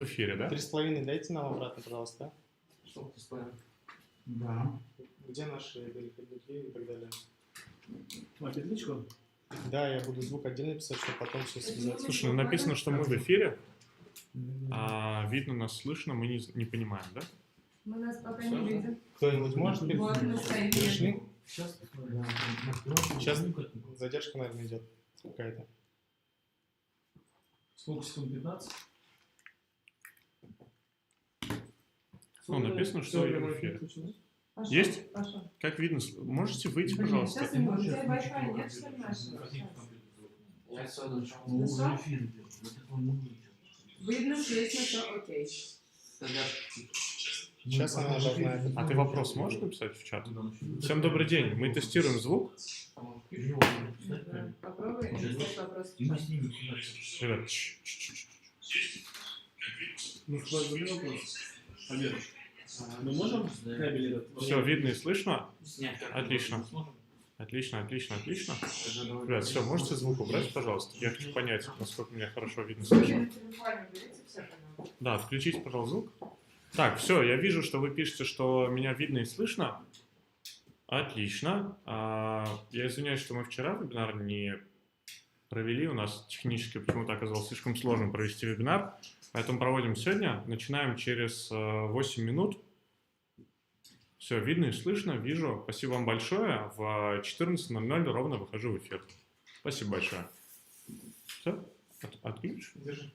В эфире, да? 3,5 дайте нам обратно, пожалуйста. Что ты ставишь? Да. Где наши переходники и так далее? А петличку? Да, я буду звук отдельно писать, чтобы потом все связать. Слушай, ну написано, что мы в эфире, а видно нас, слышно, мы не понимаем, да? Мы нас пока не видим. Кто-нибудь может Вот мы стоим. Пришли? Сейчас. Сейчас задержка, наверное, идет какая-то. Сколько секунд? 15? Ну, написано, что я в эфире. Пошел, Есть? Пошел. Как видно? Можете выйти, Блин, пожалуйста? сейчас не может. У тебя Wi-Fi нет, что ли, нашего? Я сяду. Хорошо? Видно, слышно, все окей. Сейчас она должна это... А ты вопрос можешь написать в чат? Всем добрый день. Мы тестируем звук. Попробуй написать вопрос в чат. Ребят, Ну, сложный вопрос. Амир, мы можем кабель этот? все видно и слышно? Снять как Отлично. Отлично, отлично, отлично. Ребят, все, можете звук убрать, пожалуйста? Я хочу понять, насколько меня хорошо видно и Вы слышно. на телефоне берите все, пожалуйста. Да, отключите, пожалуйста, звук. Так, все, я вижу, что вы пишете, что меня видно и слышно. Отлично. Я извиняюсь, что мы вчера вебинар не провели. У нас технически почему-то оказалось слишком сложно провести вебинар. Поэтому проводим сегодня. Начинаем через 8 минут. Все, видно и слышно, вижу. Спасибо вам большое. В 14:00 ровно выхожу в эфир. Спасибо большое. Все? Отключишь? Держи.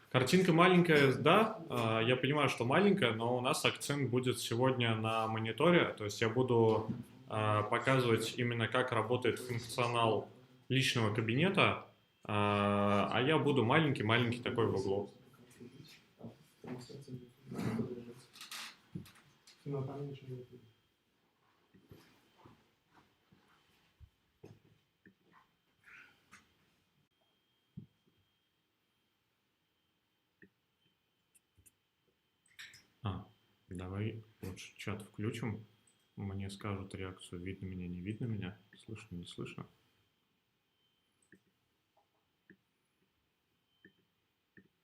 Картинка маленькая, да, я понимаю, что маленькая, но у нас акцент будет сегодня на мониторе, то есть я буду показывать именно, как работает функционал личного кабинета, а я буду маленький-маленький такой в углу. Ну, там ничего нет. Давай лучше чат включим, мне скажут реакцию, видно меня, не видно меня, слышно, не слышно.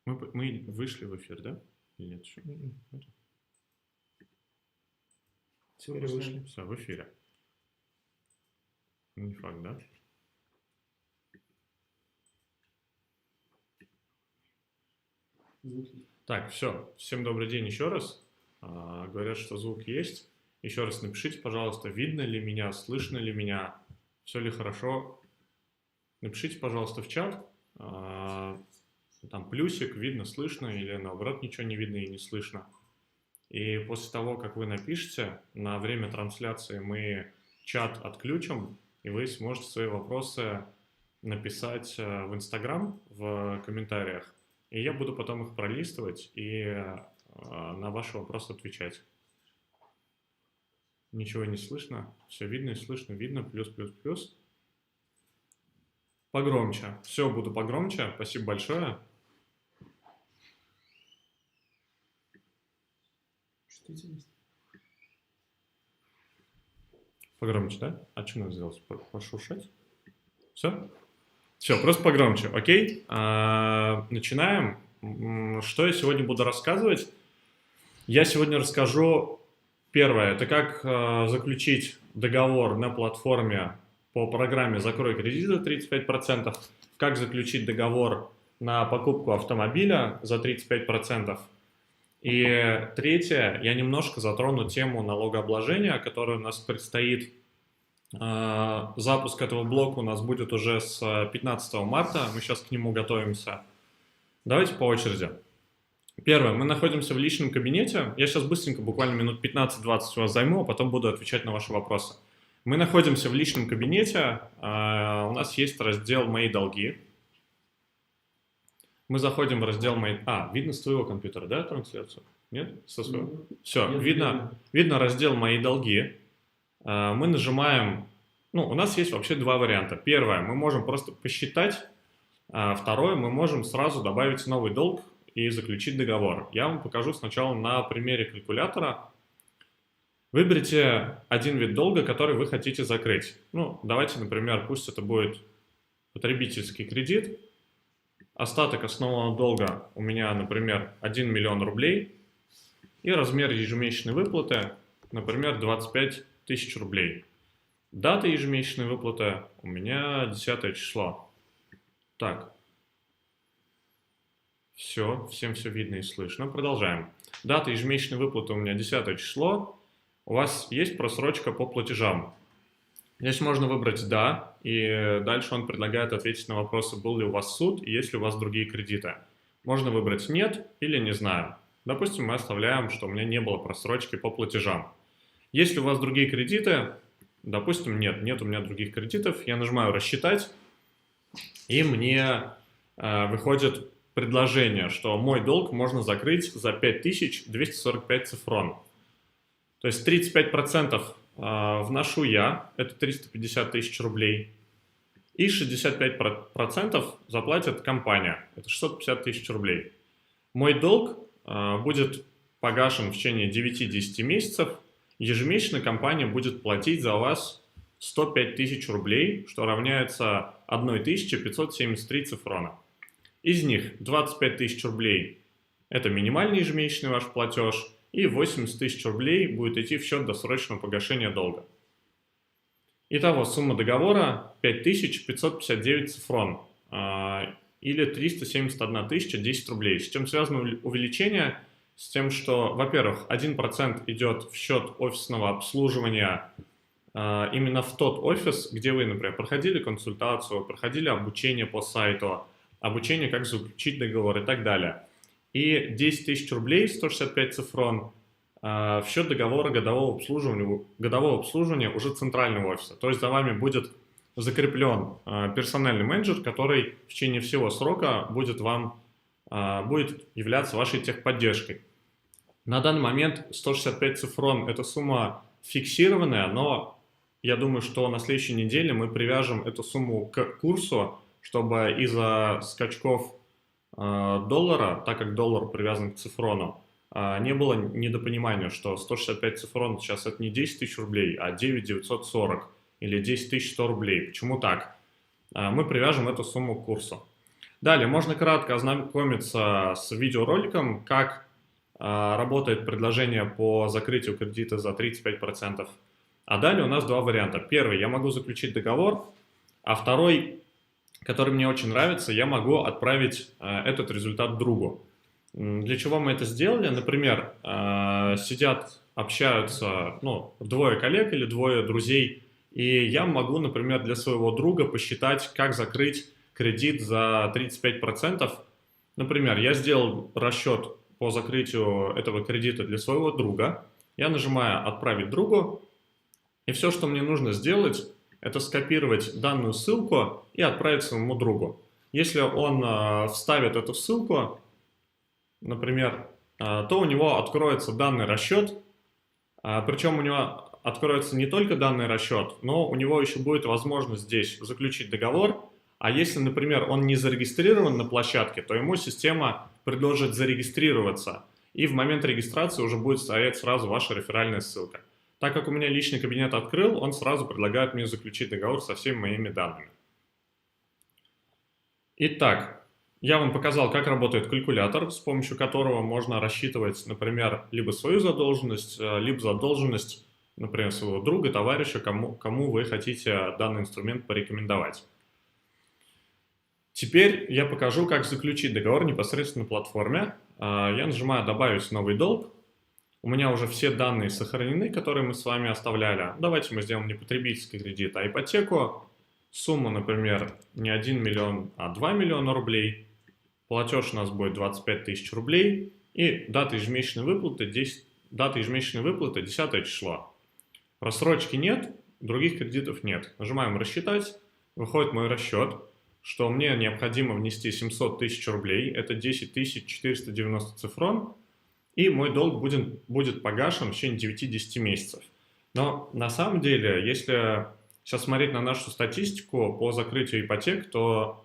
Мы вышли в эфир, да? Или нет еще? Теперь вышли. Все, в эфире. Не факт, да? Так, все. Всем добрый день еще раз. Говорят, что звук есть. Еще раз напишите, пожалуйста, видно ли меня, слышно ли меня, все ли хорошо. Напишите, пожалуйста, в чат. Там плюсик, видно, слышно, или наоборот ничего не видно и не слышно. И после того, как вы напишете, на время трансляции мы чат отключим, и вы сможете свои вопросы написать в Instagram в комментариях. И я буду потом их пролистывать и на ваши вопросы отвечать. Ничего не слышно. Все видно и слышно. Видно. Плюс, плюс, плюс. Погромче. Все, буду погромче. Спасибо большое. Погромче, да? А что надо сделать? Пошуршать? Все? Все, просто погромче. Окей? Начинаем. Что я сегодня буду рассказывать? Я сегодня расскажу, первое, это как заключить договор на платформе по программе «Закрой кредит» за 35%, как заключить договор на покупку автомобиля за 35%. И третье, я немножко затрону тему налогообложения, которая у нас предстоит. Запуск этого блока у нас будет уже с 15 марта, мы сейчас к нему готовимся. Давайте по очереди. Первое, мы находимся в личном кабинете. Я сейчас быстренько, буквально минут 15-20 у вас займу, а потом буду отвечать на ваши вопросы. Мы находимся в личном кабинете, у нас есть раздел «Мои долги». Мы заходим в раздел «Мои...» видно с твоего компьютера, да, трансляцию? Нет? Со своего? Все, видно раздел «Мои долги». Мы нажимаем... у нас есть вообще два варианта. Первое, мы можем просто посчитать. Второе, мы можем сразу добавить новый долг и заключить договор. Я вам покажу сначала на примере калькулятора. Выберите один вид долга, который вы хотите закрыть. Ну, давайте, например, пусть это будет потребительский кредит. Остаток основного долга у меня, например, 1 миллион рублей. И размер ежемесячной выплаты, например, 25 тысяч рублей. Дата ежемесячной выплаты у меня 10 число. Так. Все, всем все видно и слышно. Продолжаем. Дата ежемесячной выплаты у меня 10 число. У вас есть просрочка по платежам. Здесь можно выбрать «Да», и дальше он предлагает ответить на вопросы, был ли у вас суд и есть ли у вас другие кредиты. Можно выбрать «Нет» или «Не знаю». Допустим, мы оставляем, что у меня не было просрочки по платежам. Если у вас другие кредиты, допустим, нет у меня других кредитов, я нажимаю «Рассчитать», и мне выходит предложение, что мой долг можно закрыть за 5245 цифрон. То есть 35% вношу я, это 350 тысяч рублей, и 65% заплатит компания, это 650 тысяч рублей. Мой долг будет погашен в течение 9-10 месяцев, ежемесячно компания будет платить за вас 105 тысяч рублей, что равняется 1573 цифрона. Из них 25 тысяч рублей – это минимальный ежемесячный ваш платеж, и 80 тысяч рублей будет идти в счет досрочного погашения долга. Итого сумма договора 5559 цифрон, или 371 тысяча 10 рублей. С чем связано увеличение? С тем, что, во-первых, 1% идет в счет офисного обслуживания именно в тот офис, где вы, например, проходили консультацию, проходили обучение по сайту, обучение, как заключить договор и так далее. И 10 тысяч рублей, 165 цифрон, в счет договора годового обслуживания уже центрального офиса. То есть за вами будет закреплен персональный менеджер, который в течение всего срока будет являться вашей техподдержкой. На данный момент 165 цифрон – это сумма фиксированная, но я думаю, что на следующей неделе мы привяжем эту сумму к курсу, чтобы из-за скачков доллара, так как доллар привязан к цифрону, не было недопонимания, что 165 цифрон сейчас это не 10 тысяч рублей, а 9940 или 10 100 рублей. Почему так? Мы привяжем эту сумму к курсу. Далее, можно кратко ознакомиться с видеороликом, как работает предложение по закрытию кредита за 35%. А далее у нас два варианта. Первый, я могу заключить договор, а второй, который мне очень нравится, я могу отправить этот результат другу. Для чего мы это сделали? Например, сидят, общаются двое коллег или двое друзей, и я могу, например, для своего друга посчитать, как закрыть кредит за 35%. Например, я сделал расчет по закрытию этого кредита для своего друга, я нажимаю «Отправить другу», и все, что мне нужно сделать, это скопировать данную ссылку и отправить своему другу. Если он вставит эту ссылку, например, то у него откроется данный расчет, причем у него откроется не только данный расчет, но у него еще будет возможность здесь заключить договор, а если, например, он не зарегистрирован на площадке, то ему система предложит зарегистрироваться, и в момент регистрации уже будет стоять сразу ваша реферальная ссылка. Так как у меня личный кабинет открыл, он сразу предлагает мне заключить договор со всеми моими данными. Итак, я вам показал, как работает калькулятор, с помощью которого можно рассчитывать, например, либо свою задолженность, либо задолженность, например, своего друга, товарища, кому вы хотите данный инструмент порекомендовать. Теперь я покажу, как заключить договор непосредственно на платформе. Я нажимаю «Добавить новый долг». У меня уже все данные сохранены, которые мы с вами оставляли. Давайте мы сделаем не потребительский кредит, а ипотеку. Сумма, например, не 1 миллион, а 2 миллиона рублей. Платеж у нас будет 25 тысяч рублей. И дата ежемесячной выплаты 10 число. Просрочки нет, других кредитов нет. Нажимаем «Рассчитать». Выходит мой расчет, что мне необходимо внести 700 тысяч рублей. Это 10 490 цифрон. И мой долг будет погашен в течение 9-10 месяцев. Но на самом деле, если сейчас смотреть на нашу статистику по закрытию ипотек, то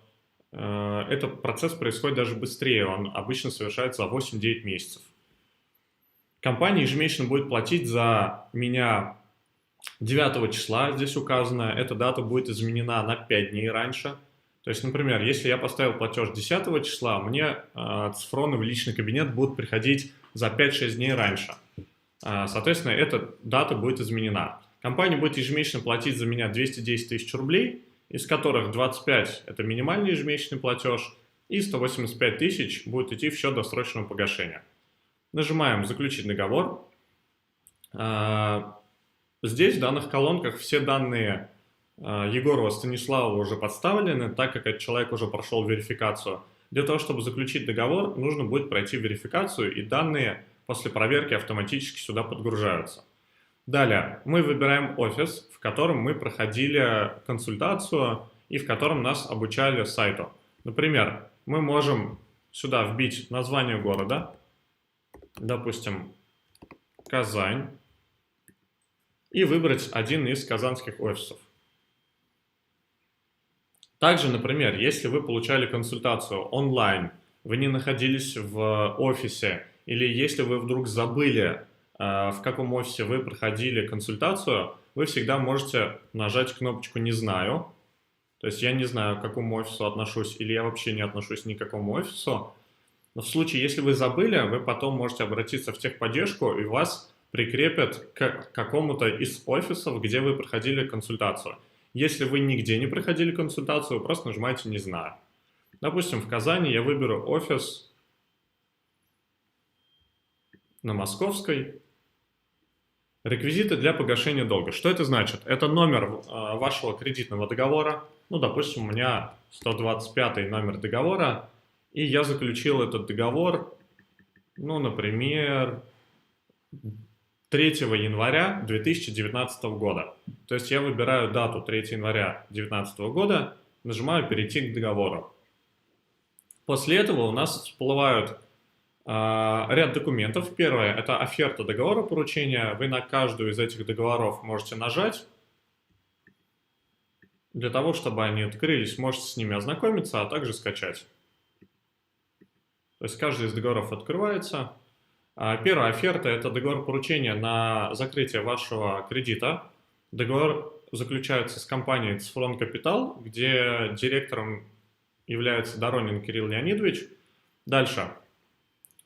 этот процесс происходит даже быстрее, он обычно совершается за 8-9 месяцев. Компания ежемесячно будет платить за меня 9 числа, здесь указано, эта дата будет изменена на 5 дней раньше. То есть, например, если я поставил платеж 10 числа, мне цифроны в личный кабинет будут приходить за 5-6 дней раньше. Соответственно, эта дата будет изменена. Компания будет ежемесячно платить за меня 210 тысяч рублей, из которых 25 – это минимальный ежемесячный платеж, и 185 тысяч будет идти в счет досрочного погашения. Нажимаем «Заключить договор». Здесь в данных колонках все данные Егорова Станислава уже подставлены, так как этот человек уже прошел верификацию. Для того, чтобы заключить договор, нужно будет пройти верификацию, и данные после проверки автоматически сюда подгружаются. Далее мы выбираем офис, в котором мы проходили консультацию и в котором нас обучали сайту. Например, мы можем сюда вбить название города, допустим, Казань, и выбрать один из казанских офисов. Также, например, если вы получали консультацию онлайн, вы не находились в офисе, или если вы вдруг забыли, в каком офисе вы проходили консультацию, вы всегда можете нажать кнопочку «Не знаю». То есть я не знаю, к какому офису отношусь, или я вообще не отношусь ни к какому офису. Но в случае, если вы забыли, вы потом можете обратиться в техподдержку, и вас прикрепят к какому-то из офисов, где вы проходили консультацию. Если вы нигде не проходили консультацию, вы просто нажимаете «Не знаю». Допустим, в Казани я выберу офис на Московской. Реквизиты для погашения долга. Что это значит? Это номер вашего кредитного договора. Ну, допустим, у меня 125 номер договора, и я заключил этот договор, ну, например, 3 января 2019 года. То есть я выбираю дату 3 января 2019 года, нажимаю «Перейти к договору». После этого у нас всплывают ряд документов. Первое – это оферта договора поручения. Вы на каждую из этих договоров можете нажать. Для того, чтобы они открылись, можете с ними ознакомиться, а также скачать. То есть каждый из договоров открывается. Первая оферта – это договор поручения на закрытие вашего кредита. Договор заключается с компанией «Цифрон Капитал», где директором является Доронин Кирилл Леонидович. Дальше.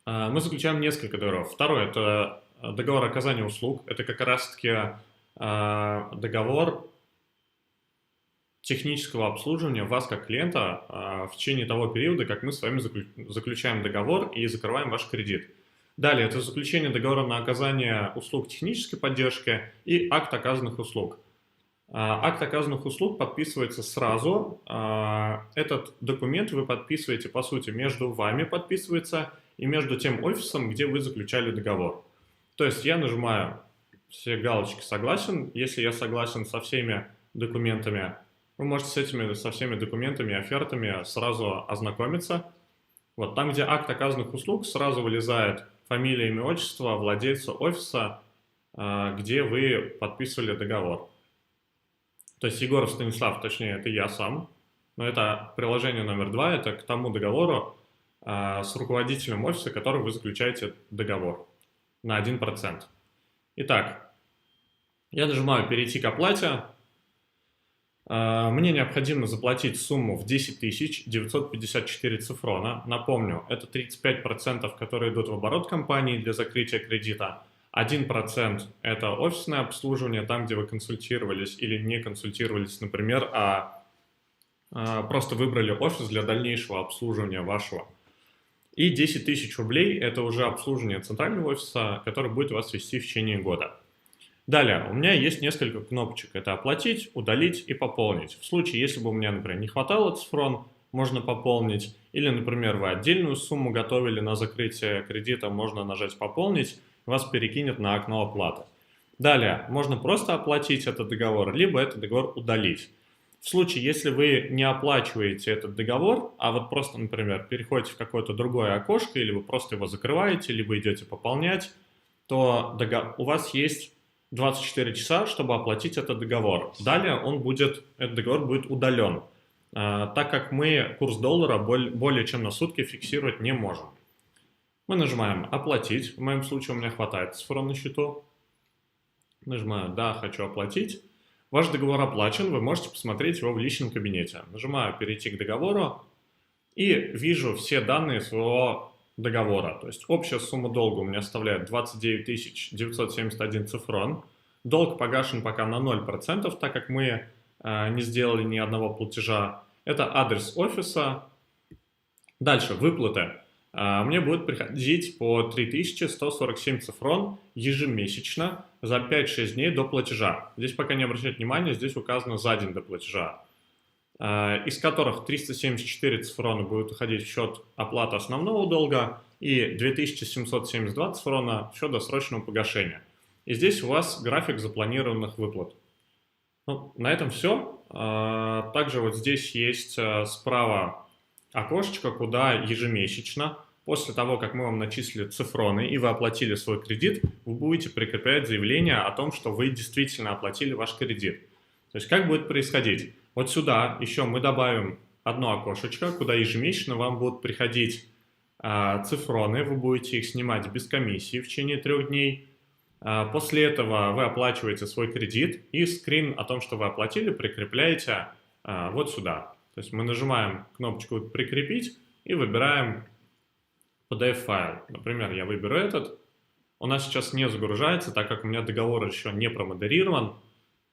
Мы заключаем несколько договоров. Второй – это договор оказания услуг. Это как раз-таки договор технического обслуживания вас как клиента в течение того периода, как мы с вами заключаем договор и закрываем ваш кредит. Далее, это заключение договора на оказание услуг технической поддержки и акт оказанных услуг. Акт оказанных услуг подписывается сразу. Этот документ вы подписываете, по сути, между вами подписывается и между тем офисом, где вы заключали договор. То есть я нажимаю все галочки «Согласен». Если я согласен со всеми документами, вы можете со всеми документами и офертами сразу ознакомиться. Вот там, где акт оказанных услуг, сразу вылезает фамилия, имя, отчество владельца офиса, где вы подписывали договор. То есть Егоров Станислав, точнее, это я сам, но это приложение номер 2, это к тому договору с руководителем офиса, который вы заключаете договор на 1%. Итак, я нажимаю «Перейти к оплате». Мне необходимо заплатить сумму в 10 954 цифрона. Напомню, это 35%, которые идут в оборот компании для закрытия кредита. 1% это офисное обслуживание, там, где вы консультировались или не консультировались, например, а просто выбрали офис для дальнейшего обслуживания вашего. И 10 тысяч рублей – это уже обслуживание центрального офиса, который будет вас вести в течение года. Далее, у меня есть несколько кнопочек. Это «Оплатить», «Удалить» и «Пополнить». В случае, если бы у меня, например, не хватало цифрон, можно пополнить. Или, например, вы отдельную сумму готовили на закрытие кредита, можно нажать «Пополнить», вас перекинет на окно оплаты. Далее, можно просто оплатить этот договор, либо этот договор удалить. В случае, если вы не оплачиваете этот договор, а вот просто, например, переходите в какое-то другое окошко, или вы просто его закрываете, либо идете пополнять, то у вас есть 24 часа, чтобы оплатить этот договор. Далее этот договор будет удален. так как мы курс доллара более чем на сутки фиксировать не можем. Мы нажимаем «Оплатить». В моем случае у меня хватает цифр на счету. Нажимаю «Да, хочу оплатить». Ваш договор оплачен, вы можете посмотреть его в личном кабинете. Нажимаю «Перейти к договору» и вижу все данные своего договора. То есть общая сумма долга у меня составляет 29 971 цифрон. Долг погашен пока на 0%, так как мы не сделали ни одного платежа. Это адрес офиса. Дальше выплаты. Мне будет приходить по 3147 цифрон ежемесячно за 5-6 дней до платежа. Здесь пока не обращайте внимания, здесь указано за день до платежа. Из которых 374 цифрона будет уходить в счет оплаты основного долга и 2772 цифрона в счет досрочного погашения. И здесь у вас график запланированных выплат. Ну, на этом все. Также вот здесь есть справа окошечко, куда ежемесячно, после того, как мы вам начислили цифроны и вы оплатили свой кредит, вы будете прикреплять заявление о том, что вы действительно оплатили ваш кредит. То есть как будет происходить? Вот сюда еще мы добавим одно окошечко, куда ежемесячно вам будут приходить цифроны, вы будете их снимать без комиссии в течение 3 дней. После этого вы оплачиваете свой кредит и скрин о том, что вы оплатили, прикрепляете вот сюда. То есть мы нажимаем кнопочку «Прикрепить» и выбираем PDF-файл. Например, я выберу этот. У нас сейчас не загружается, так как у меня договор еще не промодерирован,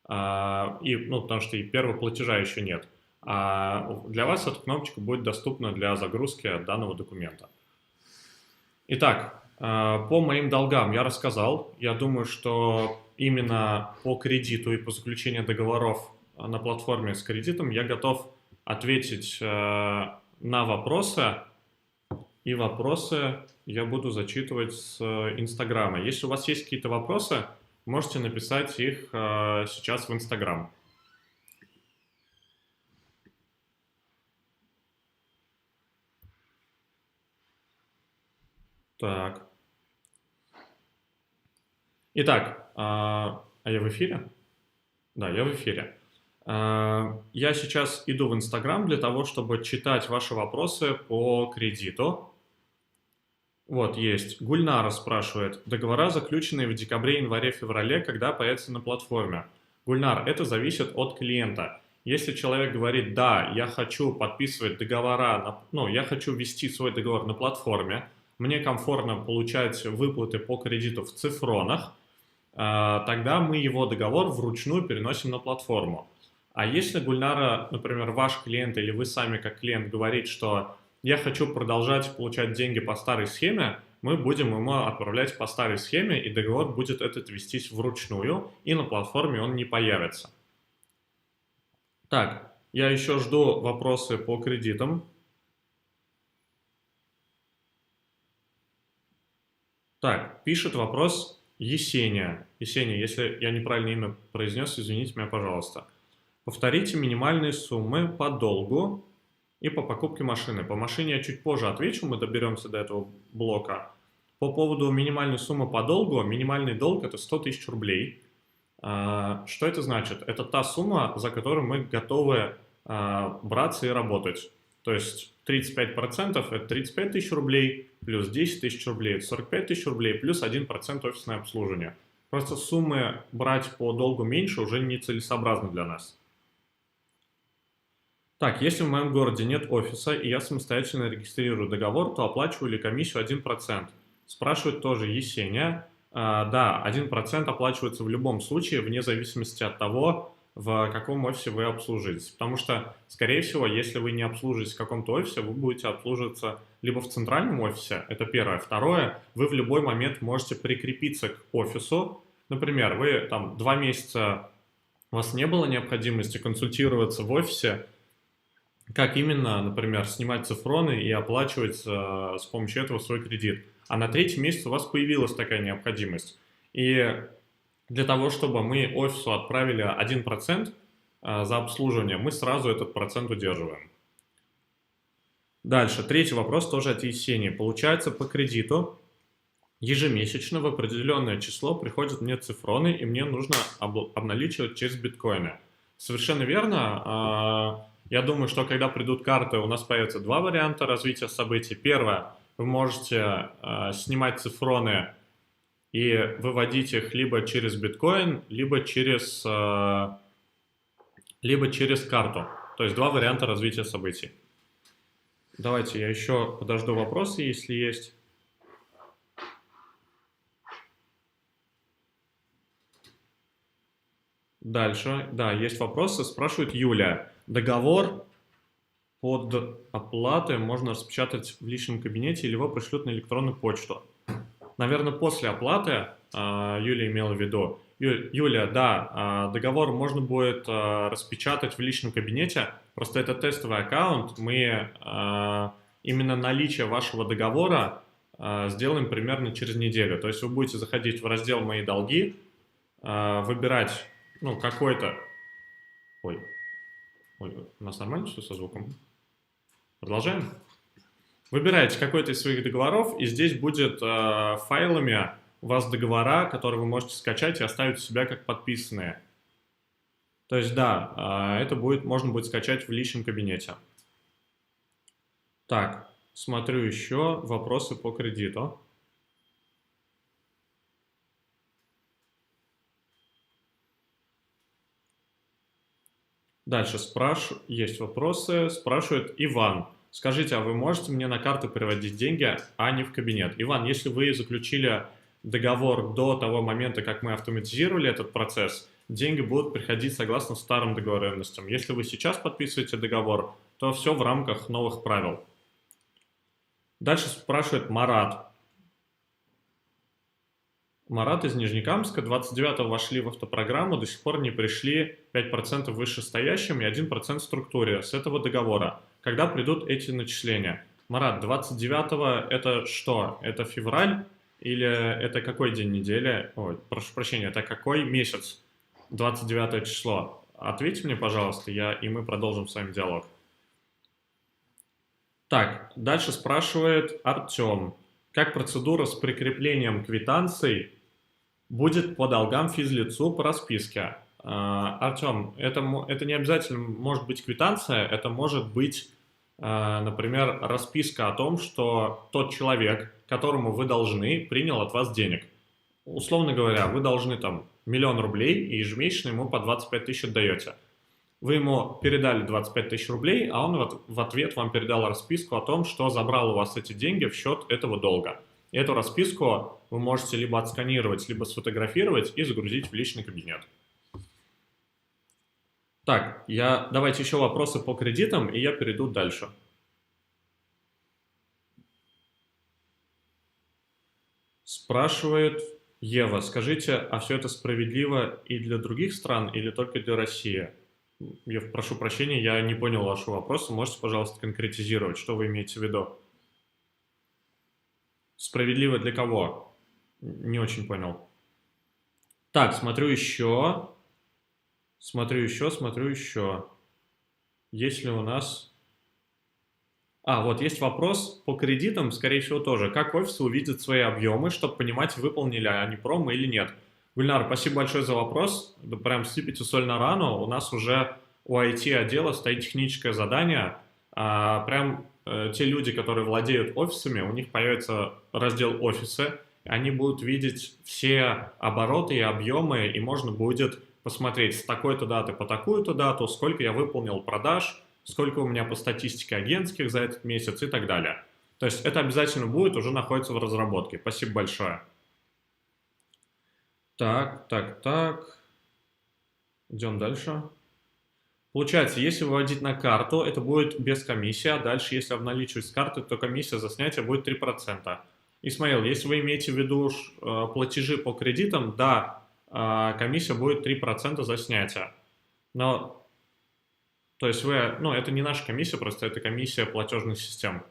потому что и первого платежа еще нет. Для вас эта кнопочка будет доступна для загрузки данного документа. Итак, по моим долгам я рассказал. Я думаю, что именно по кредиту и по заключению договоров на платформе с кредитом я готов ответить на вопросы. И вопросы я буду зачитывать с Инстаграма. Если у вас есть какие-то вопросы, можете написать их сейчас в Инстаграм. Так. Итак, я в эфире? Да, я в эфире. Я сейчас иду в Инстаграм для того, чтобы читать ваши вопросы по кредиту. Вот, есть. Гульнара спрашивает. Договора, заключенные в декабре, январе, феврале, когда появятся на платформе? Гульнар, это зависит от клиента. Если человек говорит, да, я хочу подписывать договора, я хочу ввести свой договор на платформе, мне комфортно получать выплаты по кредиту в цифронах, тогда мы его договор вручную переносим на платформу. А если, Гульнара, например, ваш клиент или вы сами как клиент говорит, что я хочу продолжать получать деньги по старой схеме, мы будем ему отправлять по старой схеме, и договор будет этот вестись вручную, и на платформе он не появится. Так, я еще жду вопросы по кредитам. Так, пишет вопрос Есения. Есения, если я неправильно имя произнес, извините меня, пожалуйста. Повторите минимальные суммы по долгу и по покупке машины. По машине я чуть позже отвечу, мы доберемся до этого блока. По поводу минимальной суммы по долгу, минимальный долг это 100 тысяч рублей. Что это значит? Это та сумма, за которую мы готовы браться и работать. То есть 35% это 35 тысяч рублей, плюс 10 тысяч рублей это 45 тысяч рублей, плюс 1% офисное обслуживание. Просто суммы брать по долгу меньше уже нецелесообразно для нас. Так, если в моем городе нет офиса и я самостоятельно регистрирую договор, то оплачиваю ли комиссию 1%? Спрашивает тоже Есения. Да, 1% оплачивается в любом случае, вне зависимости от того, в каком офисе вы обслуживаетесь. Потому что, скорее всего, если вы не обслуживаетесь в каком-то офисе, вы будете обслуживаться либо в центральном офисе, это первое. Второе, вы в любой момент можете прикрепиться к офису. Например, вы там 2 месяца, у вас не было необходимости консультироваться в офисе, как именно, например, снимать цифроны и оплачивать с помощью этого свой кредит. А на 3-й месяц у вас появилась такая необходимость. И для того, чтобы мы офису отправили 1% за обслуживание, мы сразу этот процент удерживаем. Дальше, 3-й вопрос тоже от Есении. Получается, по кредиту ежемесячно в определенное число приходят мне цифроны, и мне нужно обналичивать через биткоины. Совершенно верно. Я думаю, что когда придут карты, у нас появятся два варианта развития событий. Первое, вы можете снимать цифроны и выводить их либо через биткоин, либо через карту. То есть два варианта развития событий. Давайте я еще подожду вопросы, если есть. Дальше, да, есть вопросы. Спрашивает Юля. Договор под оплаты можно распечатать в личном кабинете или его пришлют на электронную почту? Наверное, после оплаты, Юля имела в виду. Юля, да, договор можно будет распечатать в личном кабинете, просто это тестовый аккаунт, мы именно наличие вашего договора сделаем примерно через неделю. То есть вы будете заходить в раздел «Мои долги», выбирать, ну, какой-то... Ой, у нас нормально все со звуком? Продолжаем? Выбираете какой-то из своих договоров, и здесь будет файлами у вас договора, которые вы можете скачать и оставить у себя как подписанные. То есть, да, это можно будет скачать в личном кабинете. Так, смотрю еще вопросы по кредиту. Дальше есть вопросы. Спрашивает Иван. Скажите, а вы можете мне на карту переводить деньги, а не в кабинет? Иван, если вы заключили договор до того момента, как мы автоматизировали этот процесс, деньги будут приходить согласно старым договоренностям. Если вы сейчас подписываете договор, то все в рамках новых правил. Дальше спрашивает Марат. Марат из Нижнекамска. 29-го вошли в автопрограмму, до сих пор не пришли 5% вышестоящим и 1% в структуре с этого договора. Когда придут эти начисления? Марат, 29-го это что? Это февраль или это какой день недели? Ой, прошу прощения, это какой месяц? 29 число. Ответьте мне, пожалуйста, и мы продолжим с вами диалог. Так, дальше спрашивает Артем. Как процедура с прикреплением квитанций будет по долгам физлицу по расписке? Артем, это не обязательно может быть квитанция, это может быть, например, расписка о том, что тот человек, которому вы должны, принял от вас денег. Условно говоря, вы должны там 1 000 000 рублей и ежемесячно ему по 25 тысяч отдаете. Вы ему передали 25 тысяч рублей, а он в ответ вам передал расписку о том, что забрал у вас эти деньги в счет этого долга. И эту расписку вы можете либо отсканировать, либо сфотографировать и загрузить в личный кабинет. Так, давайте еще вопросы по кредитам, и я перейду дальше. Спрашивает Ева, скажите, а все это справедливо и для других стран, или только для России? Я прошу прощения, я не понял вашего вопроса. Можете, пожалуйста, конкретизировать, что вы имеете в виду? Справедливо для кого? Не очень понял. Так, смотрю еще. Есть ли у нас... вот есть вопрос по кредитам, скорее всего, тоже. Как офисы увидят свои объемы, чтобы понимать, выполнили они промо или нет? Гульнар, спасибо большое за вопрос. Да прям сыпите соль на рану. У нас уже у IT-отдела стоит техническое задание. Те люди, которые владеют офисами, у них появится раздел «Офисы». Они будут видеть все обороты и объемы, и можно будет посмотреть с такой-то даты по такую-то дату, сколько я выполнил продаж, сколько у меня по статистике агентских за этот месяц и так далее. То есть это обязательно будет, уже находится в разработке. Спасибо большое. Так. Идем дальше. Получается, если выводить на карту, это будет без комиссии, а дальше, если обналичивать с карты, то комиссия за снятие будет 3%. Исмаил, если вы имеете в виду платежи по кредитам, да, комиссия будет 3% за снятие. Но, то есть это не наша комиссия, просто это комиссия платежных систем.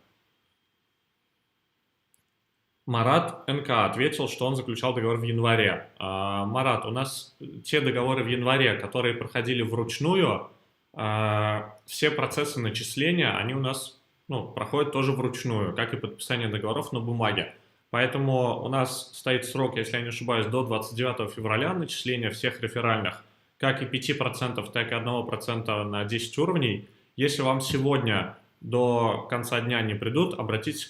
Марат НК ответил, что он заключал договор в январе. Марат, у нас те договоры в январе, которые проходили вручную, все процессы начисления, они у нас проходят тоже вручную, как и подписание договоров на бумаге. Поэтому у нас стоит срок, если я не ошибаюсь, до 29 февраля начисления всех реферальных, как и 5%, так и 1% на 10 уровней. Если вам сегодня до конца дня не придут, обратитесь в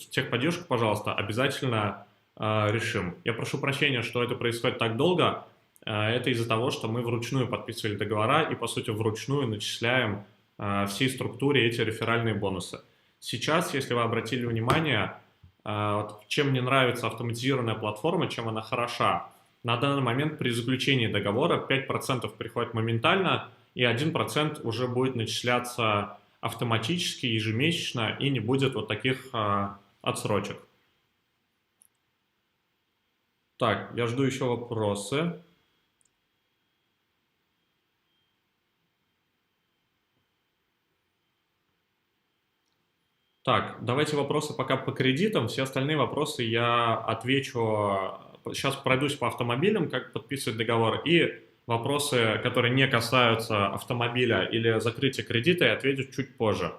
техподдержку, пожалуйста, обязательно решим. Я прошу прощения, что это происходит так долго. Это из-за того, что мы вручную подписывали договора и, по сути, вручную начисляем всей структуре эти реферальные бонусы. Сейчас, если вы обратили внимание, чем мне нравится автоматизированная платформа, чем она хороша, на данный момент при заключении договора 5% приходит моментально, и 1% уже будет начисляться автоматически, ежемесячно, и не будет вот таких отсрочек. Так, я жду еще вопросы. Так, давайте вопросы пока по кредитам. Все остальные вопросы я отвечу. Сейчас пройдусь по автомобилям, как подписывать договор, и вопросы, которые не касаются автомобиля или закрытия кредита, я отвечу чуть позже.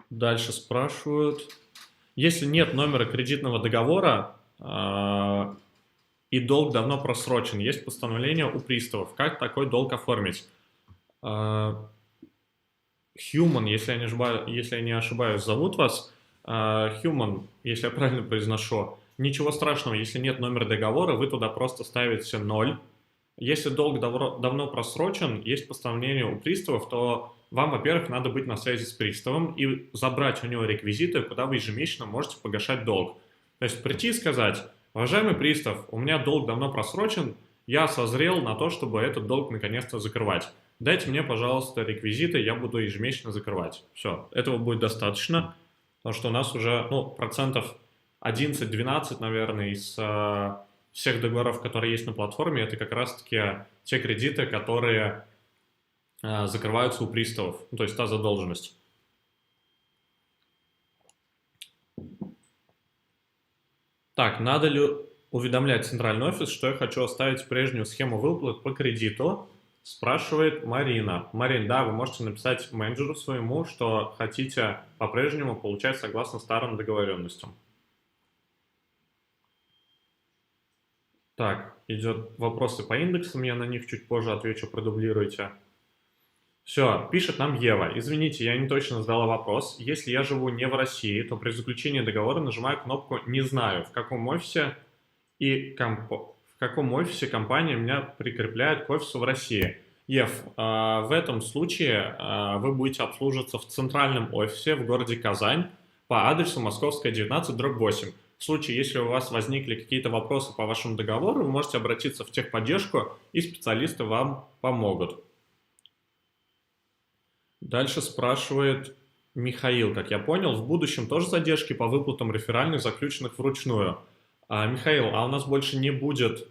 Дальше спрашивают. Если нет номера кредитного договора и долг давно просрочен, есть постановление у приставов, как такой долг оформить? Human, если я не ошибаюсь, зовут вас. Human, если я правильно произношу. Ничего страшного, если нет номера договора, вы туда просто ставите 0. Если долг давно просрочен, есть постановление у приставов, то вам, во-первых, надо быть на связи с приставом и забрать у него реквизиты, куда вы ежемесячно можете погашать долг. То есть прийти и сказать: уважаемый пристав, у меня долг давно просрочен, я созрел на то, чтобы этот долг наконец-то закрывать. Дайте мне, пожалуйста, реквизиты, я буду ежемесячно закрывать. Все, этого будет достаточно, потому что у нас уже процентов 11-12, наверное, из всех договоров, которые есть на платформе, это как раз-таки те кредиты, которые закрываются у приставов, то есть та задолженность. Так, надо ли уведомлять центральный офис, что я хочу оставить прежнюю схему выплат по кредиту? Спрашивает Марина. Марин, да, вы можете написать менеджеру своему, что хотите по-прежнему получать согласно старым договоренностям. Так, идет вопросы по индексам, я на них чуть позже отвечу, продублируйте. Все, пишет нам Ева. Извините, я не точно задала вопрос. Если я живу не в России, то при заключении договора нажимаю кнопку «Не знаю», в каком офисе компания меня прикрепляет к офису в России. Ев, в этом случае вы будете обслуживаться в центральном офисе в городе Казань по адресу Московская, 19/8. В случае, если у вас возникли какие-то вопросы по вашему договору, вы можете обратиться в техподдержку, и специалисты вам помогут. Дальше спрашивает Михаил, как я понял, в будущем тоже задержки по выплатам реферальных, заключенных вручную. Михаил, а у нас больше не будет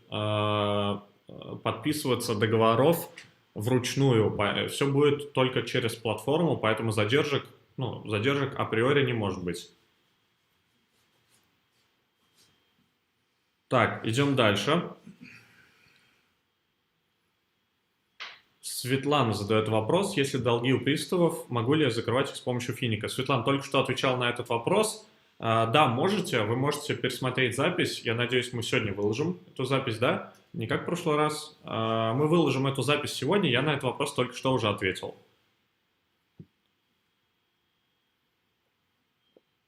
подписываться договоров вручную, все будет только через платформу, поэтому задержек априори не может быть. Так, идем дальше. Светлана задает вопрос, если долги у приставов, могу ли я закрывать их с помощью Финика? Светлана только что отвечал на этот вопрос. Да, можете, вы можете пересмотреть запись, я надеюсь, мы сегодня выложим эту запись, да? Не как в прошлый раз. Мы выложим эту запись сегодня, я на этот вопрос только что уже ответил.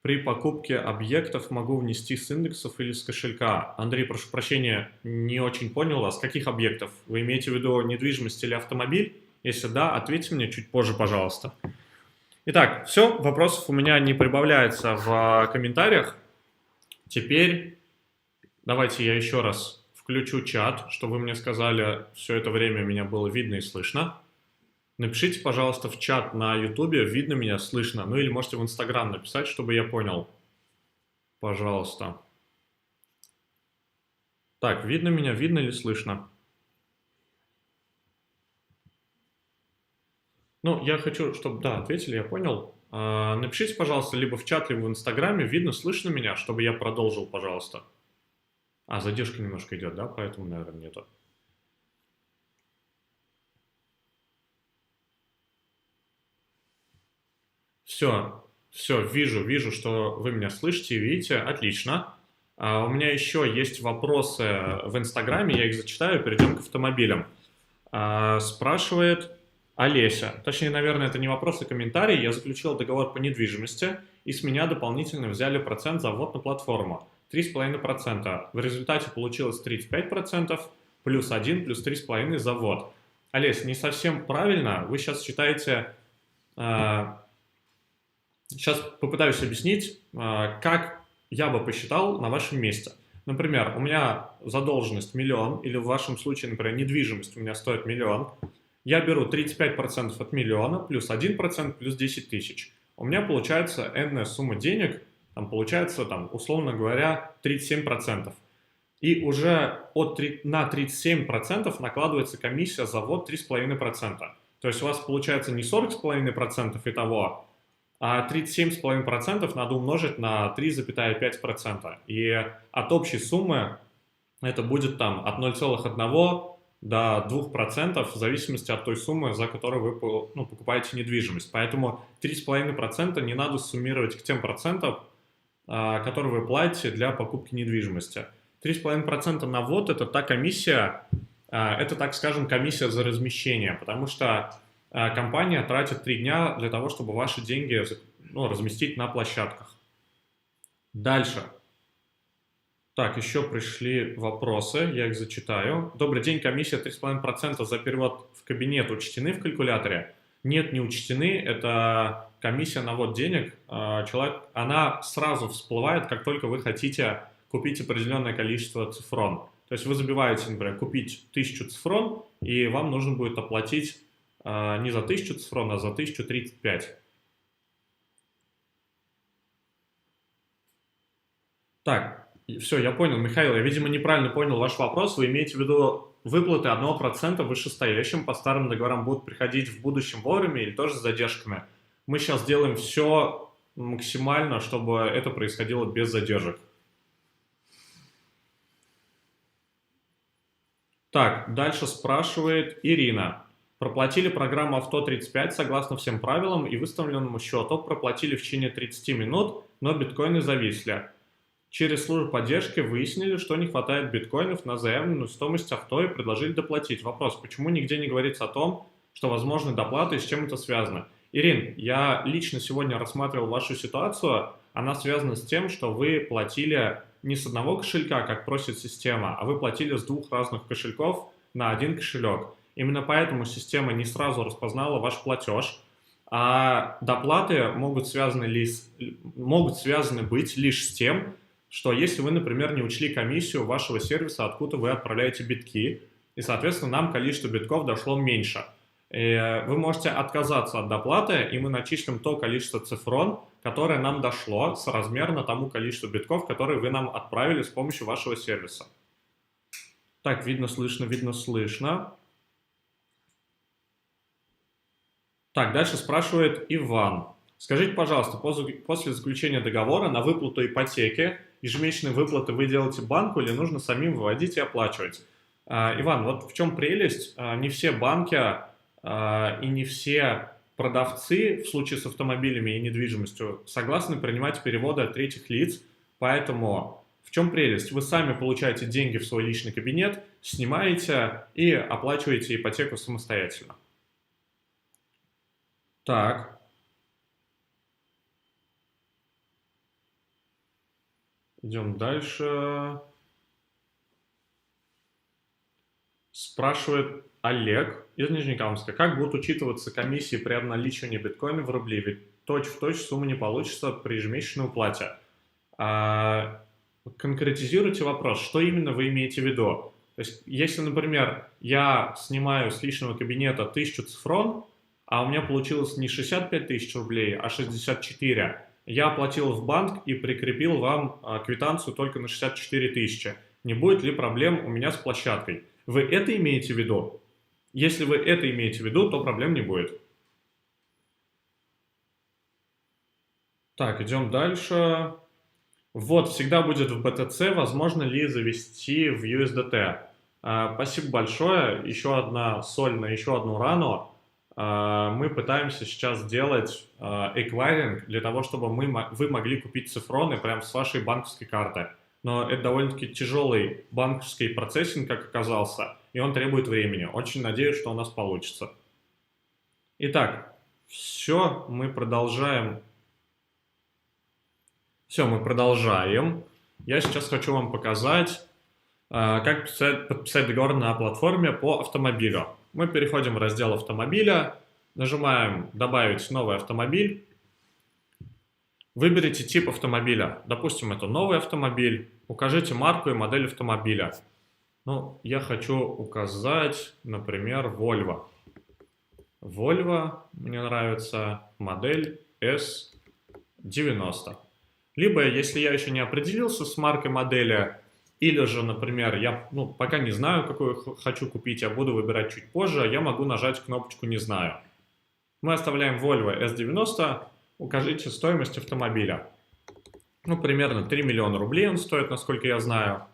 При покупке объектов могу внести с индексов или с кошелька. Андрей, прошу прощения, не очень понял вас. Каких объектов? Вы имеете в виду недвижимость или автомобиль? Если да, ответьте мне чуть позже, пожалуйста. Итак, все, вопросов у меня не прибавляется в комментариях. Теперь давайте я еще раз включу чат, чтобы вы мне сказали, все это время меня было видно и слышно. Напишите, пожалуйста, в чат на YouTube, видно меня, слышно. Ну или можете в Instagram написать, чтобы я понял. Пожалуйста. Так, видно меня, видно или слышно? Ну, я хочу, чтобы, да, ответили, я понял. Напишите, пожалуйста, либо в чат, либо в Инстаграме, видно, слышно меня, чтобы я продолжил, пожалуйста. Задержка немножко идет, да, поэтому, наверное, нету. Все, вижу, что вы меня слышите и видите, отлично. У меня еще есть вопросы в Инстаграме, я их зачитаю, перейдем к автомобилям. Спрашивает Олеся. Точнее, наверное, это не вопрос, а комментарий. Я заключил договор по недвижимости, и с меня дополнительно взяли процент за ввод на платформу. 3,5%. В результате получилось 35%, плюс 1, плюс 3,5% за ввод. Олесь, не совсем правильно. Вы сейчас считаете... Сейчас попытаюсь объяснить, как я бы посчитал на вашем месте. Например, у меня задолженность 1 000 000, или в вашем случае, например, недвижимость у меня стоит 1 000 000. Я беру 35% от 1 000 000, плюс 1%, плюс 10 тысяч. У меня получается энная сумма денег, там получается, там, условно говоря, 37%. И уже на 37% накладывается комиссия за ввод 3,5%. То есть у вас получается не 40,5% итого, а 37,5% надо умножить на 3,5%. И от общей суммы это будет там от 0,1 до 2% в зависимости от той суммы, за которую вы покупаете недвижимость. Поэтому 3,5% не надо суммировать к тем процентам, которые вы платите для покупки недвижимости. 3,5% на ввод – это та комиссия, это, так скажем, комиссия за размещение, потому что компания тратит 3 дня для того, чтобы ваши деньги разместить на площадках. Дальше. Так, еще пришли вопросы, я их зачитаю. Добрый день, комиссия 3,5% за перевод в кабинет учтены в калькуляторе? Нет, не учтены, это комиссия на ввод денег. Она сразу всплывает, как только вы хотите купить определенное количество цифрон. То есть вы забиваете, например, купить 1000 цифрон, и вам нужно будет оплатить не за 1000 цифрон, а за 1035. Так, все, я понял, Михаил, я, видимо, неправильно понял ваш вопрос. Вы имеете в виду выплаты 1% вышестоящим по старым договорам будут приходить в будущем вовремя или тоже с задержками? Мы сейчас делаем все максимально, чтобы это происходило без задержек. Так, дальше спрашивает Ирина. Проплатили программу авто 35 согласно всем правилам и выставленному счету, проплатили в течение 30 минут, но биткоины зависли. Через службу поддержки выяснили, что не хватает биткоинов на заявленную стоимость авто и предложили доплатить. Вопрос, почему нигде не говорится о том, что возможны доплаты и с чем это связано? Ирин, я лично сегодня рассматривал вашу ситуацию, она связана с тем, что вы платили не с одного кошелька, как просит система, а вы платили с 2 разных кошельков на один кошелек. Именно поэтому система не сразу распознала ваш платеж, а доплаты могут связаны быть лишь с тем, что если вы, например, не учли комиссию вашего сервиса, откуда вы отправляете битки, и, соответственно, нам количество битков дошло меньше. И вы можете отказаться от доплаты, и мы начислим то количество цифрон, которое нам дошло, соразмерно тому количеству битков, которые вы нам отправили с помощью вашего сервиса. Так, видно, слышно, видно, слышно. Так, дальше спрашивает Иван. Скажите, пожалуйста, после заключения договора на выплату ипотеки ежемесячные выплаты вы делаете банку или нужно самим выводить и оплачивать? Иван, вот в чем прелесть. Не все банки и не все продавцы в случае с автомобилями и недвижимостью согласны принимать переводы от третьих лиц, поэтому в чем прелесть? Вы сами получаете деньги в свой личный кабинет, снимаете и оплачиваете ипотеку самостоятельно. Так. Идем дальше. Спрашивает Олег из Нижнекамска. Как будут учитываться комиссии при обналичивании биткоина в рубли? Ведь точь-в-точь сумма не получится при ежемесячной уплате. Конкретизируйте вопрос, что именно вы имеете в виду? То есть, если, например, я снимаю с личного кабинета 1000 цифрон, а у меня получилось не 65 тысяч рублей, а 64, я оплатил в банк и прикрепил вам квитанцию только на 64 тысячи. Не будет ли проблем у меня с площадкой? Вы это имеете в виду? Если вы это имеете в виду, то проблем не будет. Так, идем дальше. Вот, всегда будет в BTC. Возможно ли завести в USDT? Спасибо большое. Еще одна соль на еще одну рану. Мы пытаемся сейчас сделать эквайринг для того, чтобы вы могли купить цифроны прямо с вашей банковской карты. Но это довольно-таки тяжелый банковский процессинг, как оказался. и он требует времени. Очень надеюсь, что у нас получится. Итак, все, мы продолжаем. Все, мы продолжаем. Я сейчас хочу вам показать, как подписать договор на платформе по автомобилю. Мы переходим в раздел автомобиля, нажимаем «Добавить новый автомобиль». Выберите тип автомобиля. Допустим, это новый автомобиль. Укажите марку и модель автомобиля. Ну, я хочу указать, например, Volvo. Volvo, мне нравится модель S90. Либо, если я еще не определился с маркой модели, или же, например, я пока не знаю, какую хочу купить, я буду выбирать чуть позже, я могу нажать кнопочку «Не знаю». Мы оставляем Volvo S90, укажите стоимость автомобиля. Ну, примерно 3 миллиона рублей он стоит, насколько я знаю.